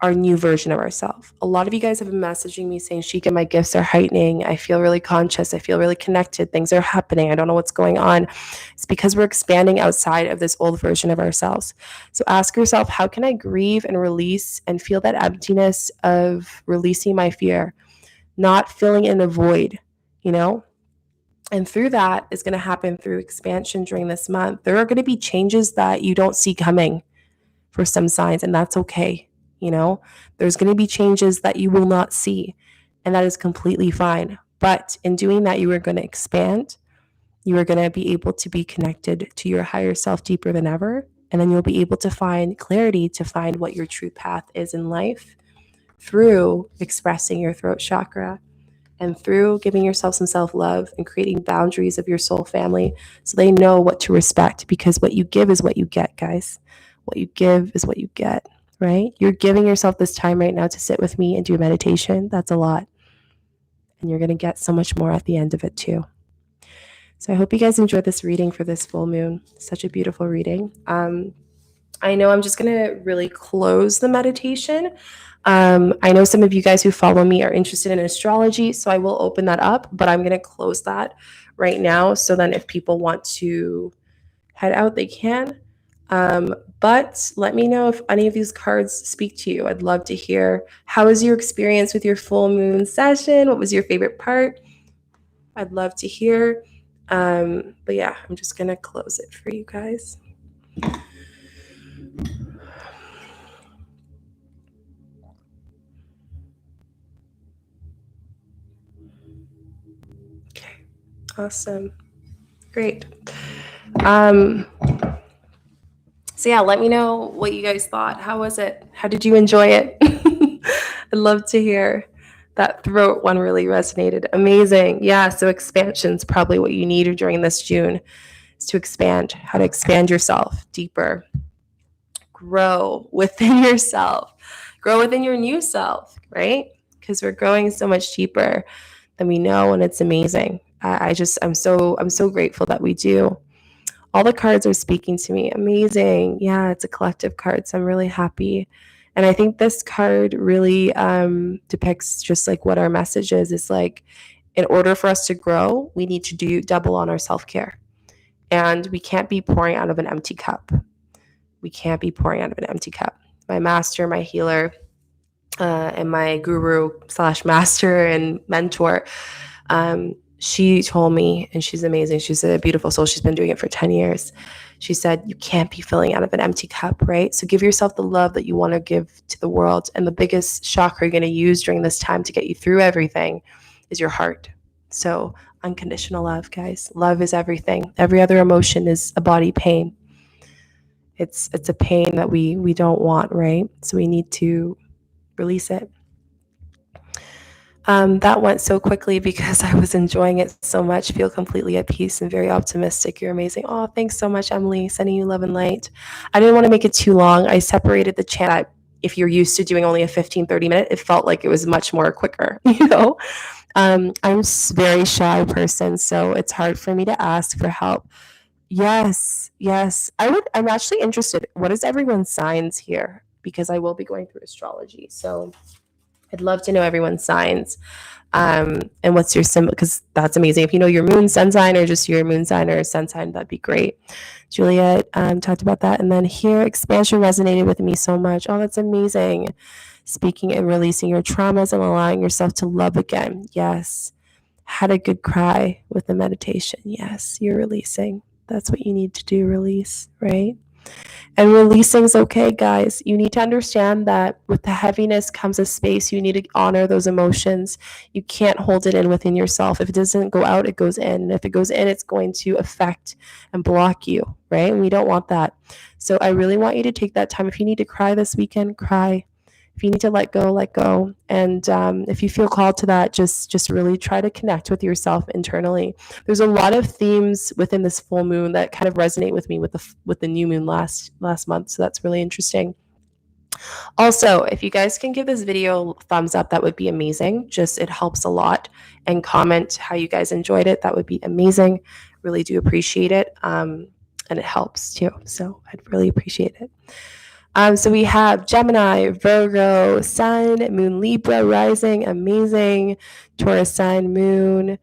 our new version of ourselves. A lot of you guys have been messaging me saying, Shika, my gifts are heightening. I feel really conscious. I feel really connected. Things are happening. I don't know what's going on. It's because we're expanding outside of this old version of ourselves. So ask yourself, how can I grieve and release and feel that emptiness of releasing my fear, not filling in a void, you know? And through that is going to happen through expansion during this month. There are going to be changes that you don't see coming for some signs, and that's okay. You know, there's going to be changes that you will not see, and that is completely fine. But in doing that, you are going to expand. You are going to be able to be connected to your higher self deeper than ever. And then you'll be able to find clarity to find what your true path is in life through expressing your throat chakra and through giving yourself some self-love and creating boundaries of your soul family so they know what to respect, because what you give is what you get, guys. What you give is what you get, right? You're giving yourself this time right now to sit with me and do a meditation. That's a lot. And you're going to get so much more at the end of it too. So I hope you guys enjoyed this reading for this full moon. Such a beautiful reading. I know I'm just going to really close the meditation. I know some of you guys who follow me are interested in astrology, so I will open that up, but I'm going to close that right now. So then if people want to head out, they can. But let me know if any of these cards speak to you. I'd love to hear, how was your experience with your full moon session? What was your favorite part? I'd love to hear. But yeah, I'm just going to close it for you guys. Okay, awesome. Great. So yeah, let me know what you guys thought. How was it? How did you enjoy it? I'd love to hear. That throat one really resonated. Amazing. Yeah, so expansion's probably what you need during this June, is to expand, how to expand yourself deeper. Grow within yourself. Grow within your new self, right? Because we're growing so much deeper than we know, and it's amazing. I'm so grateful that we do. All the cards are speaking to me. Amazing. Yeah, it's a collective card, so I'm really happy. And I think this card really depicts just like what our message is. It's like, in order for us to grow, we need to do double on our self-care. And we can't be pouring out of an empty cup. We can't be pouring out of an empty cup. My master, my healer, and my guru / master and mentor, she told me, and she's amazing, she's a beautiful soul, she's been doing it for 10 years. She said, you can't be filling out of an empty cup, right? So give yourself the love that you want to give to the world. And the biggest chakra you're going to use during this time to get you through everything is your heart. So unconditional love, guys. Love is everything. Every other emotion is a body pain. It's a pain that we don't want, right? So we need to release it. That went so quickly because I was enjoying it so much. Feel completely at peace and very optimistic. You're amazing. Oh, thanks so much, Emily. Sending you love and light. I didn't want to make it too long. I separated the chat. If you're used to doing only a 15-30 minute, it felt like it was much more quicker, you know? I'm a very shy person, so it's hard for me to ask for help. Yes. I'm actually interested. What is everyone's signs here? Because I will be going through astrology. So I'd love to know everyone's signs. And what's your symbol? Because that's amazing. If you know your moon, sun sign, or just your moon sign or sun sign, that'd be great. Juliet talked about that. And then here, expansion resonated with me so much. Oh, that's amazing. Speaking and releasing your traumas and allowing yourself to love again. Yes. Had a good cry with the meditation. Yes, you're releasing. That's what you need to do, release, right? And releasing's okay, guys. You need to understand that with the heaviness comes a space. You need to honor those emotions. You can't hold it in within yourself. If it doesn't go out, it goes in. And if it goes in, it's going to affect and block you, right? And we don't want that. So I really want you to take that time. If you need to cry this weekend, cry. If you need to let go, let go. And if you feel called to that, just really try to connect with yourself internally. There's a lot of themes within this full moon that kind of resonate with me with the new moon last month. So that's really interesting. Also, if you guys can give this video a thumbs up, that would be amazing. Just it helps a lot. And comment how you guys enjoyed it. That would be amazing. Really do appreciate it. And it helps too. So I'd really appreciate it. So we have Gemini, Virgo, Sun, Moon, Libra, Rising, amazing, Taurus, Sun, Moon,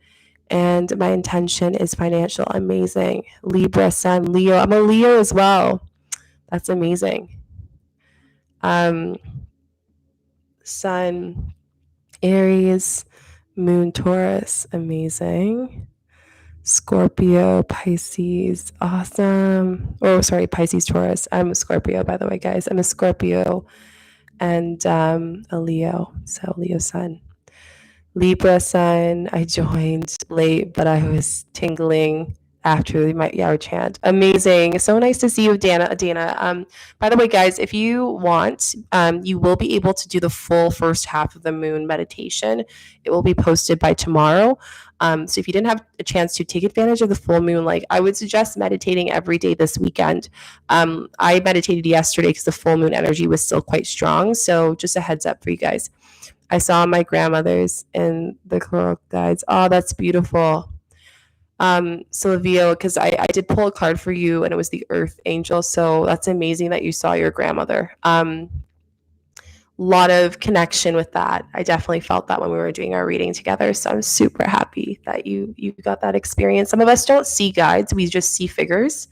and my intention is financial, amazing, Libra, Sun, Leo. I'm a Leo as well. That's amazing. Sun, Aries, Moon, Taurus, amazing. Scorpio, Pisces, awesome. Oh, sorry, Pisces, Taurus. I'm a Scorpio, by the way, guys. I'm a Scorpio and a Leo. So Leo sun. Libra sun. I joined late, but I was tingling after my Yao chant. Amazing. So nice to see you, Dana. By the way, guys, if you want, you will be able to do the full first half of the moon meditation. It will be posted by tomorrow. So if you didn't have a chance to take advantage of the full moon, like I would suggest meditating every day this weekend. I meditated yesterday because the full moon energy was still quite strong. So just a heads up for you guys. I saw my grandmother's in the coral guides. Oh, that's beautiful. Sylvia, because I did pull a card for you and it was the Earth Angel. So that's amazing that you saw your grandmother. Lot of connection with that. I definitely felt that when we were doing our reading together. So I'm super happy that you got that experience. Some of us don't see guides, we just see figures.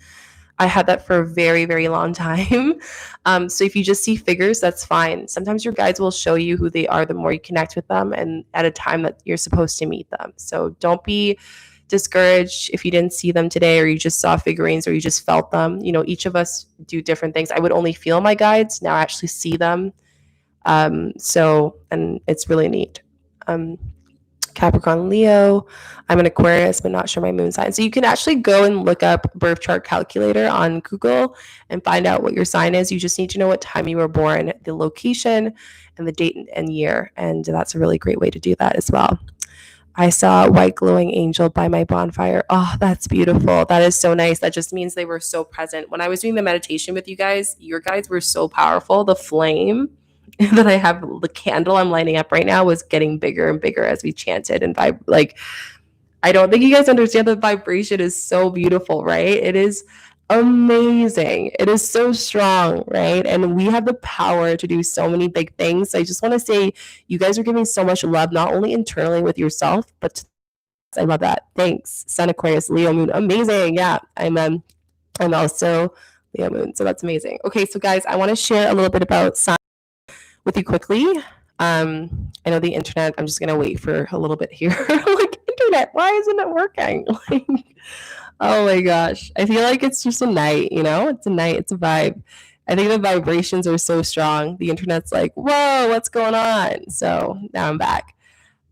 I had that for a very, very long time. So if you just see figures, that's fine. Sometimes your guides will show you who they are the more you connect with them and at a time that you're supposed to meet them. So don't be discouraged if you didn't see them today or you just saw figurines or you just felt them. You know, each of us do different things. I would only feel my guides. Now I actually see them. And it's really neat. Capricorn, Leo. I'm an Aquarius, but not sure my moon sign. So you can actually go and look up birth chart calculator on Google and find out what your sign is. You just need to know what time you were born, the location, and the date and year. And that's a really great way to do that as well. I saw a white glowing angel by my bonfire. Oh, that's beautiful. That is so nice. That just means they were so present. When I was doing the meditation with you guys, your guides were so powerful. The flame that I have, the candle I'm lighting up right now, was getting bigger and bigger as we chanted and I don't think you guys understand the vibration is so beautiful, right? It is amazing. It is so strong, right? And we have the power to do so many big things. So I just want to say you guys are giving so much love, not only internally with yourself, but I love that. Thanks. Sun, Aquarius, Leo moon. Amazing. Yeah. I'm also Leo moon. So that's amazing. Okay, so guys, I want to share a little bit about sun with you quickly. I know the internet, I'm just gonna wait for a little bit here. Like, internet, why isn't it working? Like, oh my gosh. I feel like it's just a night, you know? It's a night, it's a vibe. I think the vibrations are so strong. The internet's like, whoa, what's going on? So now I'm back.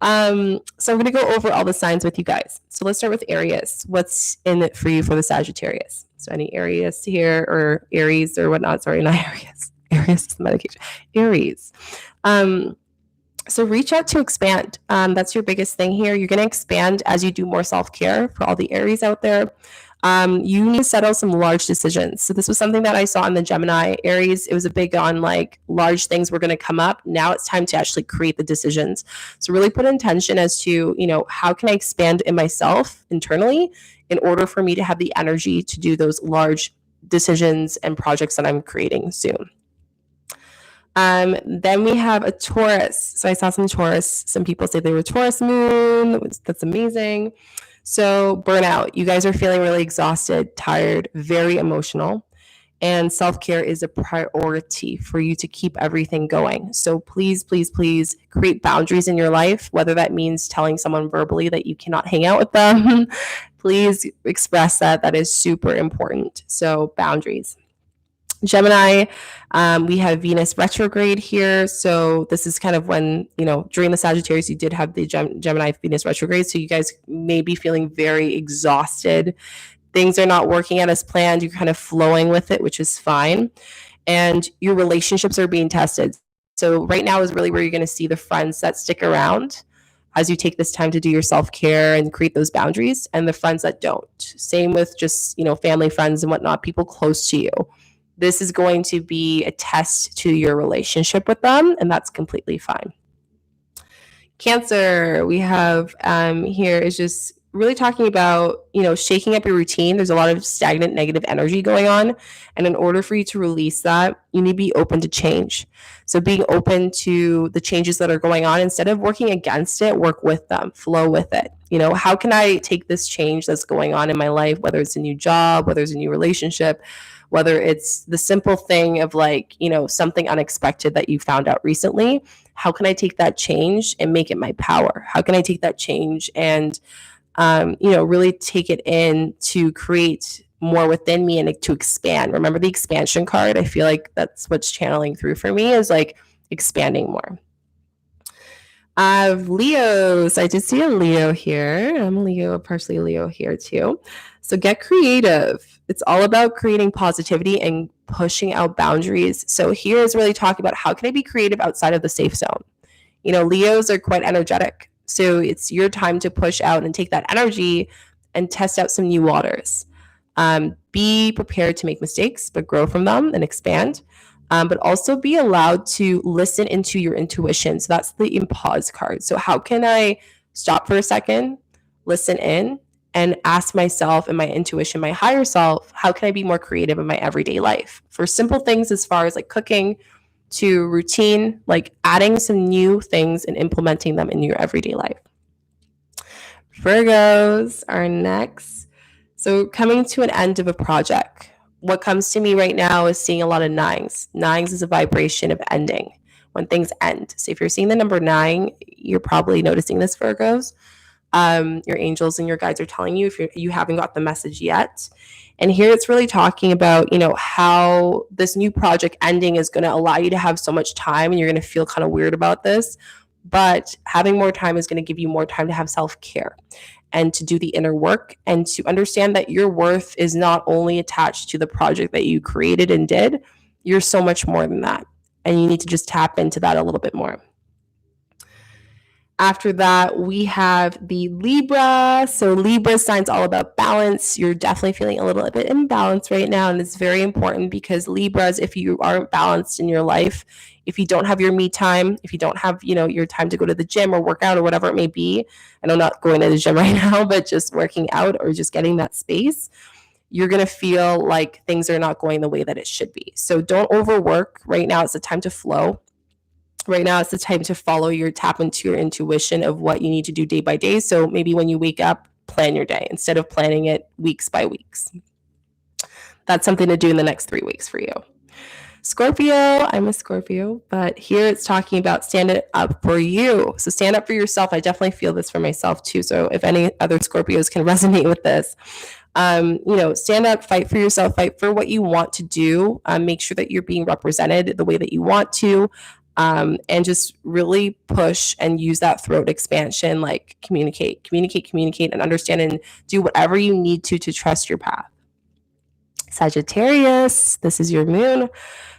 So I'm gonna go over all the signs with you guys. So let's start with Aries. What's in it for you for the Sagittarius? So any Aries here or Aries or whatnot? Sorry, not Aries. Aries is the medication. Aries. So reach out to expand. That's your biggest thing here. You're going to expand as you do more self-care for all the Aries out there. You need to settle some large decisions. So this was something that I saw in the Gemini. Aries, it was a big on like large things were going to come up. Now it's time to actually create the decisions. So really put intention as to, you know, how can I expand in myself internally in order for me to have the energy to do those large decisions and projects that I'm creating soon. Then we have a Taurus. So I saw some Taurus. Some people say they were Taurus moon. That's amazing. So burnout. You guys are feeling really exhausted, tired, very emotional. And self-care is a priority for you to keep everything going. So please, please, please create boundaries in your life, whether that means telling someone verbally that you cannot hang out with them. Please express that. That is super important. So boundaries. Gemini, we have Venus retrograde here. So this is kind of when, you know, during the Sagittarius, you did have the Gemini Venus retrograde. So you guys may be feeling very exhausted things are not working out as planned, you're kind of flowing with it, which is fine. And your relationships are being tested. So right now is really where you're going to see the friends that stick around as you take this time to do your self-care and create those boundaries, and the friends that don't. Same with just, family, friends and whatnot, people close to you. This is going to be a test to your relationship with them, and that's completely fine. Cancer, we have here is just really talking about, shaking up your routine. There's a lot of stagnant negative energy going on. And in order for you to release that, you need to be open to change. So being open to the changes that are going on, instead of working against it, work with them, flow with it. How can I take this change that's going on in my life, whether it's a new job, whether it's a new relationship, whether it's the simple thing of something unexpected that you found out recently. How can I take that change and make it my power? How can I take that change and really take it in to create more within me and to expand? Remember the expansion card? I feel like that's what's channeling through for me, is expanding more. Leos. I did see a Leo here. I'm a Leo, partially Leo here too. So get creative. It's all about creating positivity and pushing out boundaries. So here is really talking about how can I be creative outside of the safe zone? Leos are quite energetic. So it's your time to push out and take that energy and test out some new waters. Be prepared to make mistakes, but grow from them and expand. But also be allowed to listen into your intuition. So that's the pause card. So how can I stop for a second, listen in, and ask myself and my intuition, my higher self, how can I be more creative in my everyday life? For simple things as far as cooking to routine, adding some new things and implementing them in your everyday life. Virgos are next. So coming to an end of a project. What comes to me right now is seeing a lot of nines. Nines is a vibration of ending, when things end. So if you're seeing the number 9, you're probably noticing this, Virgos. Your angels and your guides are telling you if you haven't got the message yet. And here it's really talking about, how this new project ending is going to allow you to have so much time, and you're going to feel kind of weird about this. But having more time is going to give you more time to have self-care and to do the inner work, and to understand that your worth is not only attached to the project that you created and did. You're so much more than that. And you need to just tap into that a little bit more. After that, we have the Libra. So Libra sign's all about balance. You're definitely feeling a little bit imbalanced right now. And it's very important, because Libras, if you aren't balanced in your life, if you don't have your me time, if you don't have, your time to go to the gym or work out or whatever it may be, and I'm not going to the gym right now, but just working out or just getting that space, you're going to feel like things are not going the way that it should be. So don't overwork. Right now, it's the time to flow. Right now, it's the time to tap into your intuition of what you need to do day by day. So maybe when you wake up, plan your day instead of planning it weeks by weeks. That's something to do in the next 3 weeks for you. Scorpio, I'm a Scorpio, but here it's talking about stand up for you. So stand up for yourself. I definitely feel this for myself too. So if any other Scorpios can resonate with this, stand up, fight for yourself, fight for what you want to do. Make sure that you're being represented the way that you want to. And just really push and use that throat expansion, communicate, and understand and do whatever you need to trust your path. Sagittarius, this is your moon.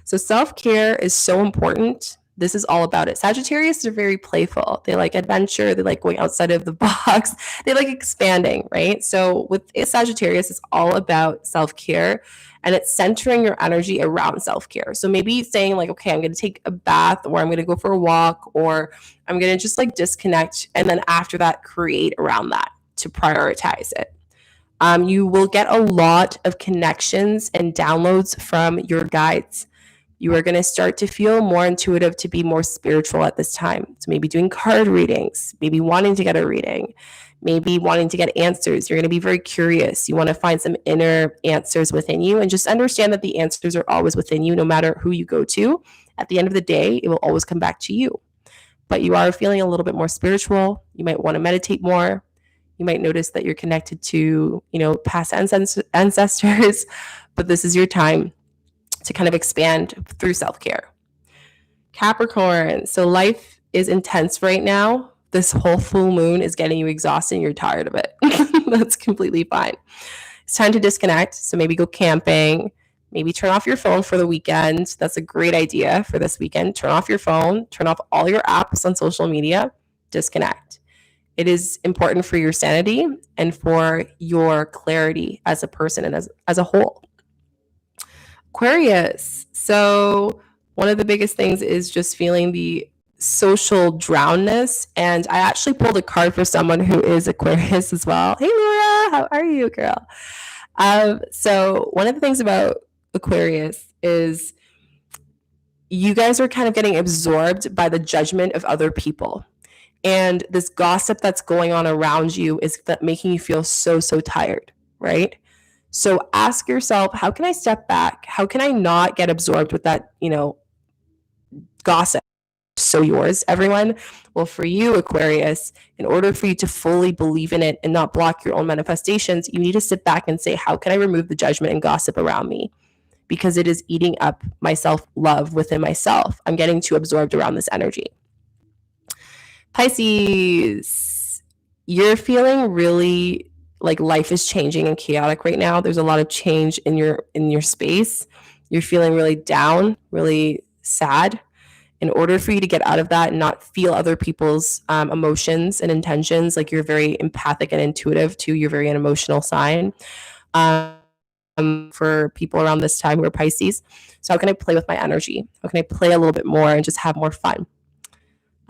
So self-care is so important. This is all about it. Sagittarius are very playful. They like adventure. They like going outside of the box. They like expanding, right? So with Sagittarius, it's all about self-care, and it's centering your energy around self-care. So maybe saying okay, I'm going to take a bath, or I'm going to go for a walk, or I'm going to just disconnect. And then after that, create around that to prioritize it. You will get a lot of connections and downloads from your guides. You are going to start to feel more intuitive, to be more spiritual at this time. So maybe doing card readings, maybe wanting to get a reading, maybe wanting to get answers. You're going to be very curious. You want to find some inner answers within you, and just understand that the answers are always within you, no matter who you go to. At the end of the day, it will always come back to you. But you are feeling a little bit more spiritual. You might want to meditate more. You might notice that you're connected to, past ancestors, but this is your time to kind of expand through self-care. Capricorn, so life is intense right now. This whole full moon is getting you exhausted and you're tired of it. That's completely fine. It's time to disconnect. So maybe go camping, maybe turn off your phone for the weekend. That's a great idea for this weekend. Turn off your phone, turn off all your apps on social media, disconnect. It is important for your sanity and for your clarity as a person and as a whole. Aquarius. So one of the biggest things is just feeling the social drownness. And I actually pulled a card for someone who is Aquarius as well. Hey, Laura, how are you, girl? So one of the things about Aquarius is you guys are kind of getting absorbed by the judgment of other people. And this gossip that's going on around you is making you feel so tired, right? So ask yourself, how can I step back? How can I not get absorbed with that, gossip? So yours, everyone. Well, for you, Aquarius, in order for you to fully believe in it and not block your own manifestations, you need to sit back and say, how can I remove the judgment and gossip around me? Because it is eating up my self-love within myself. I'm getting too absorbed around this energy. Pisces, you're feeling really like life is changing and chaotic right now. There's a lot of change in your space. You're feeling really down, really sad. In order for you to get out of that and not feel other people's emotions and intentions, like you're very empathic and intuitive too, you're very an emotional sign. For people around this time who are Pisces. So how can I play with my energy? How can I play a little bit more and just have more fun?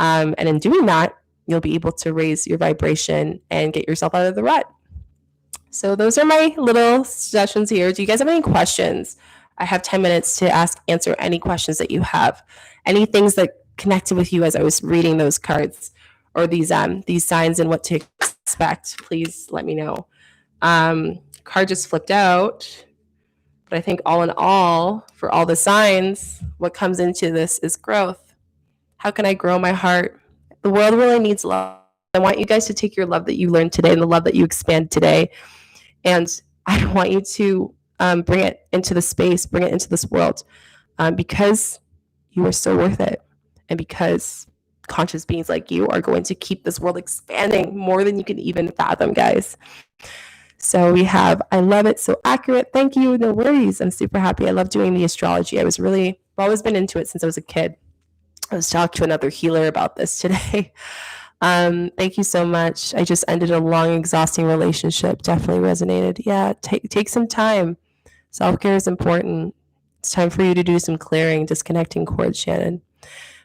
And in doing that, you'll be able to raise your vibration and get yourself out of the rut. So those are my little suggestions here. Do you guys have any questions? I have 10 minutes to answer any questions that you have. Any things that connected with you as I was reading those cards or these signs and what to expect, please let me know. Card just flipped out. But I think all in all, for all the signs, what comes into this is growth. How can I grow my heart? The world really needs love. I want you guys to take your love that you learned today and the love that you expand today. And I want you to bring it into the space, bring it into this world, because you are so worth it. And because conscious beings like you are going to keep this world expanding more than you can even fathom, guys. So we have, I love it, so accurate. Thank you, no worries. I'm super happy. I love doing the astrology. I've always been into it since I was a kid. I was talking to another healer about this today. Thank you so much. I just ended a long, exhausting relationship. Definitely resonated. Yeah, take some time. Self-care is important. It's time for you to do some clearing, disconnecting cords, Shannon.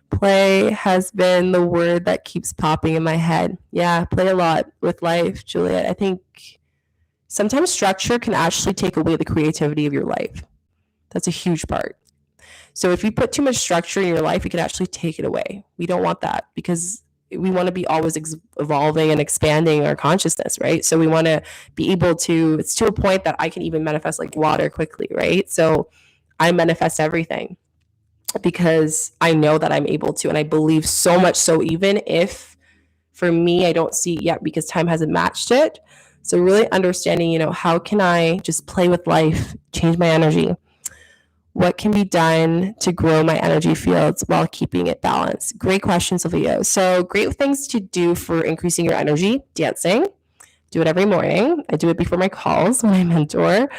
Play has been the word that keeps popping in my head. Yeah, play a lot with life, Juliet. I think sometimes structure can actually take away the creativity of your life. That's a huge part. So if you put too much structure in your life, you can actually take it away. We don't want that because we want to be always evolving and expanding our consciousness, right? So we want to be able to, it's to a point that I can even manifest like water quickly, right? So I manifest everything because I know that I'm able to, and I believe so much so even if for me, I don't see it yet because time hasn't matched it. So really understanding, how can I just play with life, change my energy? What can be done to grow my energy fields while keeping it balanced? Great question, Sylvia. So great things to do for increasing your energy, dancing. Do it every morning. I do it before my calls when I mentor.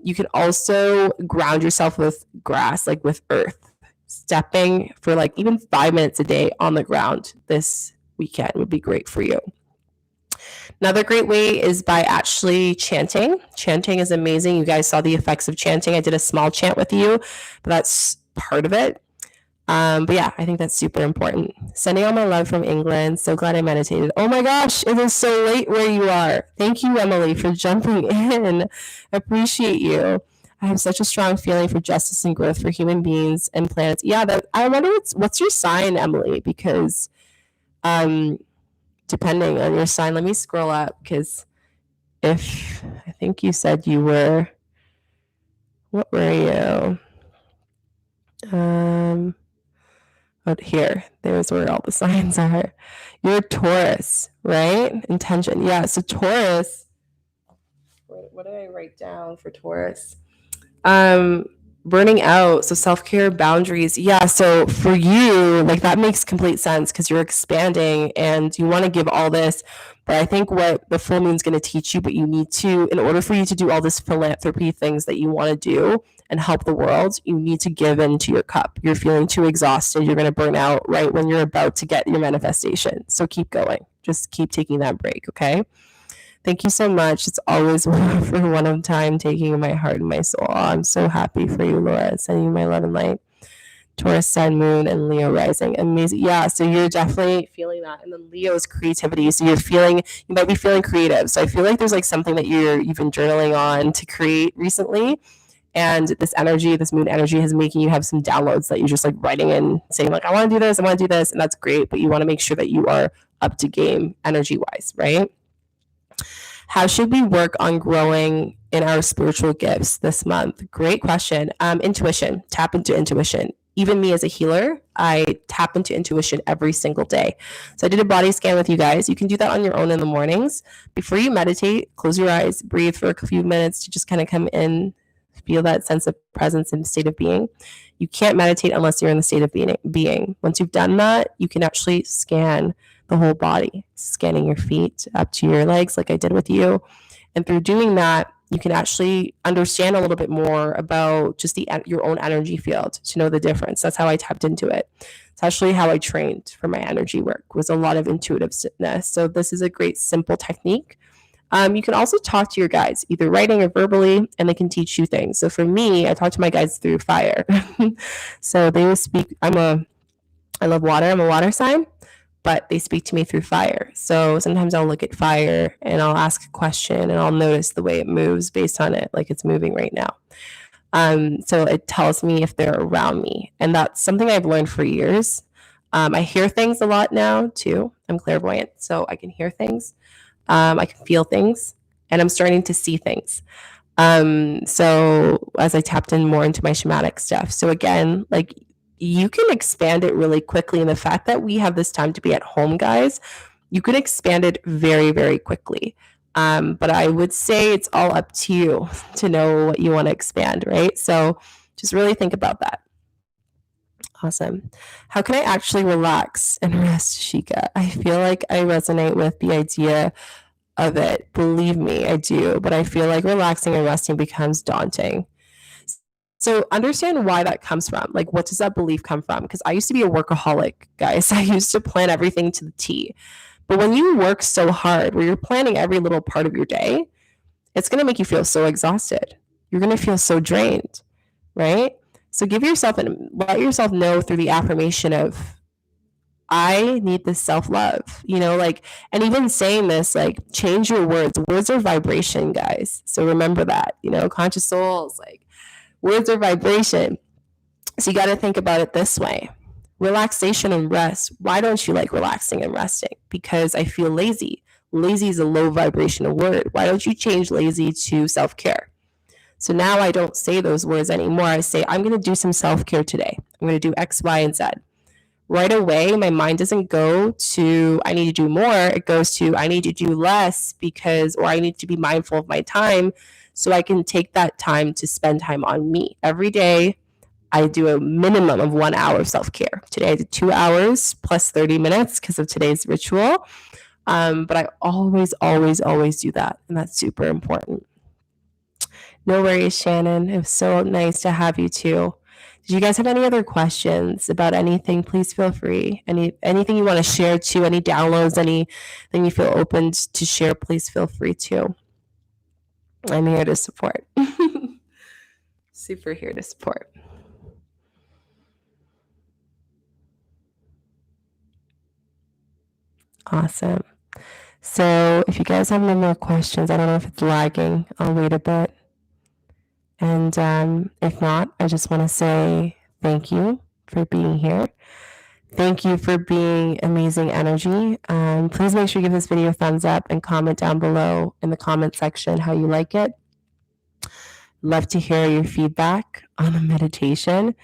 You can also ground yourself with grass, like with earth. Stepping for like even 5 minutes a day on the ground this weekend would be great for you. Another great way is by actually chanting. Chanting is amazing. You guys saw the effects of chanting. I did a small chant with you, but that's part of it. But yeah, I think that's super important. Sending all my love from England. So glad I meditated. Oh my gosh, it is so late where you are. Thank you, Emily, for jumping in. Appreciate you. I have such a strong feeling for justice and growth for human beings and planets. Yeah, I wonder what's your sign, Emily, because depending on your sign, let me scroll up because if I think you said you were, what were you? But here, there's where all the signs are. You're Taurus, right? Intention. Yeah, so Taurus, what did I write down for Taurus? Burning out, so self-care, boundaries. Yeah, so for you, like that makes complete sense because you're expanding and you want to give all this, But I think what the full moon's going to teach you, but you need to, in order for you to do all this philanthropy things that you want to do and help the world, you need to give into your cup. You're feeling too exhausted. You're going to burn out right when you're about to get your manifestation. So keep going. Just keep taking that break, okay? Thank you so much. It's always for one of time taking my heart and my soul. I'm so happy for you, Laura. Sending you my love and light. Taurus, Sun, Moon, and Leo rising. Amazing. Yeah, so you're definitely feeling that. And then Leo is creativity. So you might be feeling creative. So I feel like there's like something that you've been journaling on to create recently. And this energy, this moon energy is making you have some downloads that you're just like writing in, saying like, I want to do this, I want to do this. And that's great. But you want to make sure that you are up to game energy wise, right? How should we work on growing in our spiritual gifts this month? Great question. Intuition. Tap into intuition. Even me as a healer, I tap into intuition every single day. So I did a body scan with you guys. You can do that on your own in the mornings. Before you meditate, close your eyes, breathe for a few minutes to just kind of come in, feel that sense of presence and state of being. You can't meditate unless you're in the state of being. Once you've done that, you can actually scan the whole body, scanning your feet up to your legs like I did with you. And through doing that, you can actually understand a little bit more about just your own energy field to know the difference. That's how I tapped into it. It's actually how I trained for my energy work, was a lot of intuitiveness. So this is a great, simple technique. You can also talk to your guides, either writing or verbally, and they can teach you things. So for me, I talk to my guides through fire. So they will speak. I love water. I'm a water sign. But they speak to me through fire. So sometimes I'll look at fire and I'll ask a question and I'll notice the way it moves based on it, like it's moving right now. So it tells me if they're around me. And that's something I've learned for years. I hear things a lot now too. I'm clairvoyant, so I can hear things. I can feel things, and I'm starting to see things. So as I tapped in more into my shamanic stuff. So again, like, you can expand it really quickly. And the fact that we have this time to be at home, guys, you can expand it very, very quickly. But I would say it's all up to you to know what you want to expand, right? So just really think about that. Awesome. How can I actually relax and rest, Shika? I feel like I resonate with the idea of it. Believe me, I do. But I feel like relaxing and resting becomes daunting. So understand why that comes from. Like, what does that belief come from? Because I used to be a workaholic, guys. I used to plan everything to the T. But when you work so hard, where you're planning every little part of your day, it's going to make you feel so exhausted. You're going to feel so drained, right? So give yourself and let yourself know through the affirmation of, I need this self-love, like, and even saying this, like, change your words. Words are vibration, guys. So remember that, conscious souls, like, words are vibration. So you got to think about it this way. Relaxation and rest. Why don't you like relaxing and resting? Because I feel lazy. Lazy is a low vibrational word. Why don't you change lazy to self-care? So now I don't say those words anymore. I say, I'm going to do some self-care today. I'm going to do X, Y, and Z. Right away, my mind doesn't go to, I need to do more. It goes to, I need to do less or I need to be mindful of my time so I can take that time to spend time on me. Every day, I do a minimum of 1 hour of self-care. Today, I did 2 hours plus 30 minutes because of today's ritual. But I always, always, always do that. And that's super important. No worries, Shannon. It was so nice to have you too. Did you guys have any other questions about anything? Please feel free. Anything you want to share too, any downloads, anything you feel open to share, please feel free to. I'm here to support. Super here to support. Awesome. So if you guys have no more questions, I don't know if it's lagging. I'll wait a bit. And if not, I just want to say thank you for being here. Thank you for being amazing energy. Please make sure you give this video a thumbs up and comment down below in the comment section how you like it. Love to hear your feedback on the meditation.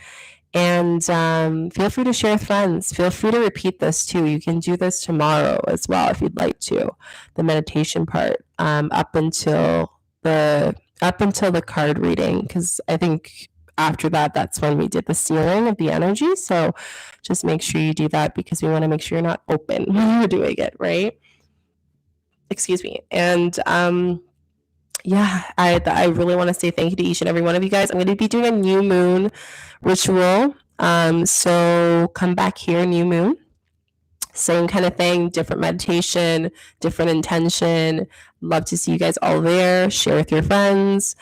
And feel free to share with friends. Feel free to repeat this too. You can do this tomorrow as well if you'd like to. The meditation part up until the card reading, because I think after that, that's when we did the sealing of the energy. So just make sure you do that because we want to make sure you're not open when you're doing it, right? excuse me. And yeah, I really want to say thank you to each and every one of you guys. I'm going to be doing a new moon ritual. So come back here, new moon. Same kind of thing, different meditation, different intention. Love to see you guys all there. Share with your friends.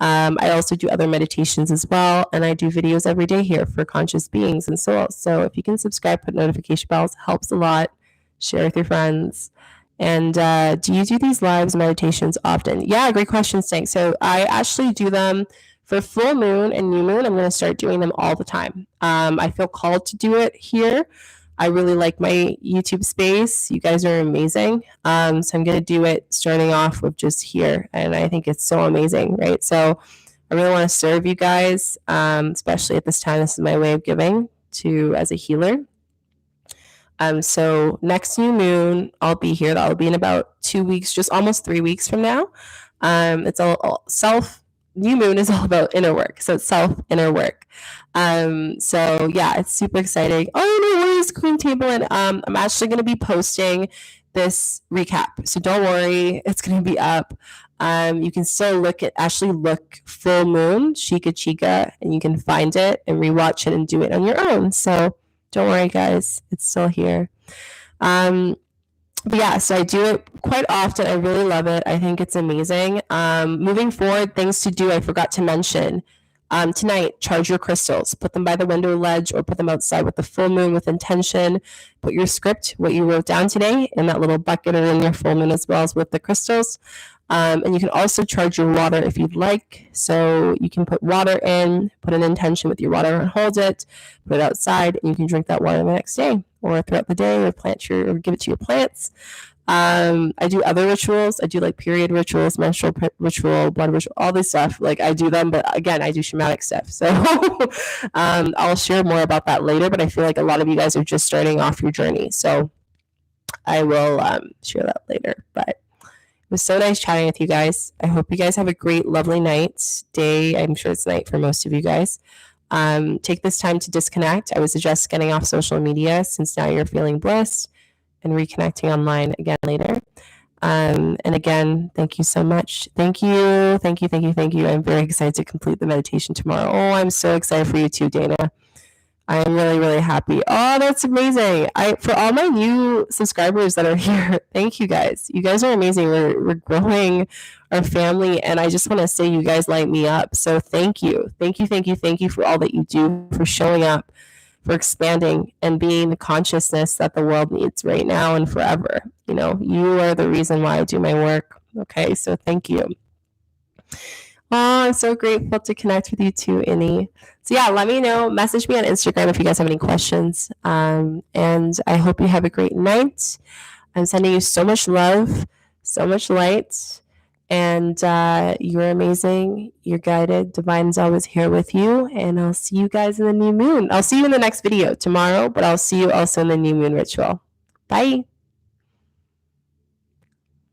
I also do other meditations as well, and I do videos every day here for conscious beings and souls. So if you can subscribe, put notification bells, helps a lot. Share with your friends. And do you do these lives meditations often? Yeah, great question, Stank. So I actually do them for full moon and new moon. I'm going to start doing them all the time. I feel called to do it here. I really like my YouTube space. You guys are amazing. So I'm going to do it starting off with just here. And I think it's so amazing, right? So I really want to serve you guys, especially at this time. This is my way of giving to as a healer. So next new moon, I'll be here. That'll be in about 2 weeks, just almost 3 weeks from now. It's all self. New moon is all about inner work, so it's self inner work. So yeah, it's super exciting. Oh no worries, Queen Table, and I'm actually going to be posting this recap, so don't worry, it's going to be up. You can still look full moon Shika Chica, and you can find it and rewatch it and do it on your own. So don't worry, guys, it's still here. But yeah, so I do it quite often. I really love it. I think it's amazing. Moving forward, things to do I forgot to mention. Tonight, charge your crystals. Put them by the window ledge or put them outside with the full moon with intention. Put your script, what you wrote down today, in that little bucket or in your full moon as well as with the crystals. And you can also charge your water if you'd like. So you can put water in, put an intention with your water and hold it, put it outside, and you can drink that water the next day or throughout the day or give it to your plants. I do other rituals. I do like period rituals, menstrual ritual, blood ritual, all this stuff. Like I do them, but again, I do shamanic stuff. So I'll share more about that later, but I feel like a lot of you guys are just starting off your journey. So I will share that later. But it was so nice chatting with you guys. I hope you guys have a great, lovely night, day. I'm sure it's night for most of you guys. Take this time to disconnect. I would suggest getting off social media since now you're feeling blissed and reconnecting online again later. And again, thank you so much. Thank you. Thank you. Thank you. Thank you. I'm very excited to complete the meditation tomorrow. Oh, I'm so excited for you too, Dana. I am really, really happy. Oh, that's amazing. For all my new subscribers that are here, thank you guys. You guys are amazing. We're growing our family, and I just want to say you guys light me up. So thank you. Thank you, thank you, thank you for all that you do, for showing up, for expanding and being the consciousness that the world needs right now and forever. You know, you are the reason why I do my work. Okay, so thank you. Oh, I'm so grateful to connect with you too, Innie. So yeah, let me know. Message me on Instagram if you guys have any questions. And I hope you have a great night. I'm sending you so much love, so much light. And you're amazing. You're guided. Divine's always here with you. And I'll see you guys in the new moon. I'll see you in the next video tomorrow, but I'll see you also in the new moon ritual. Bye.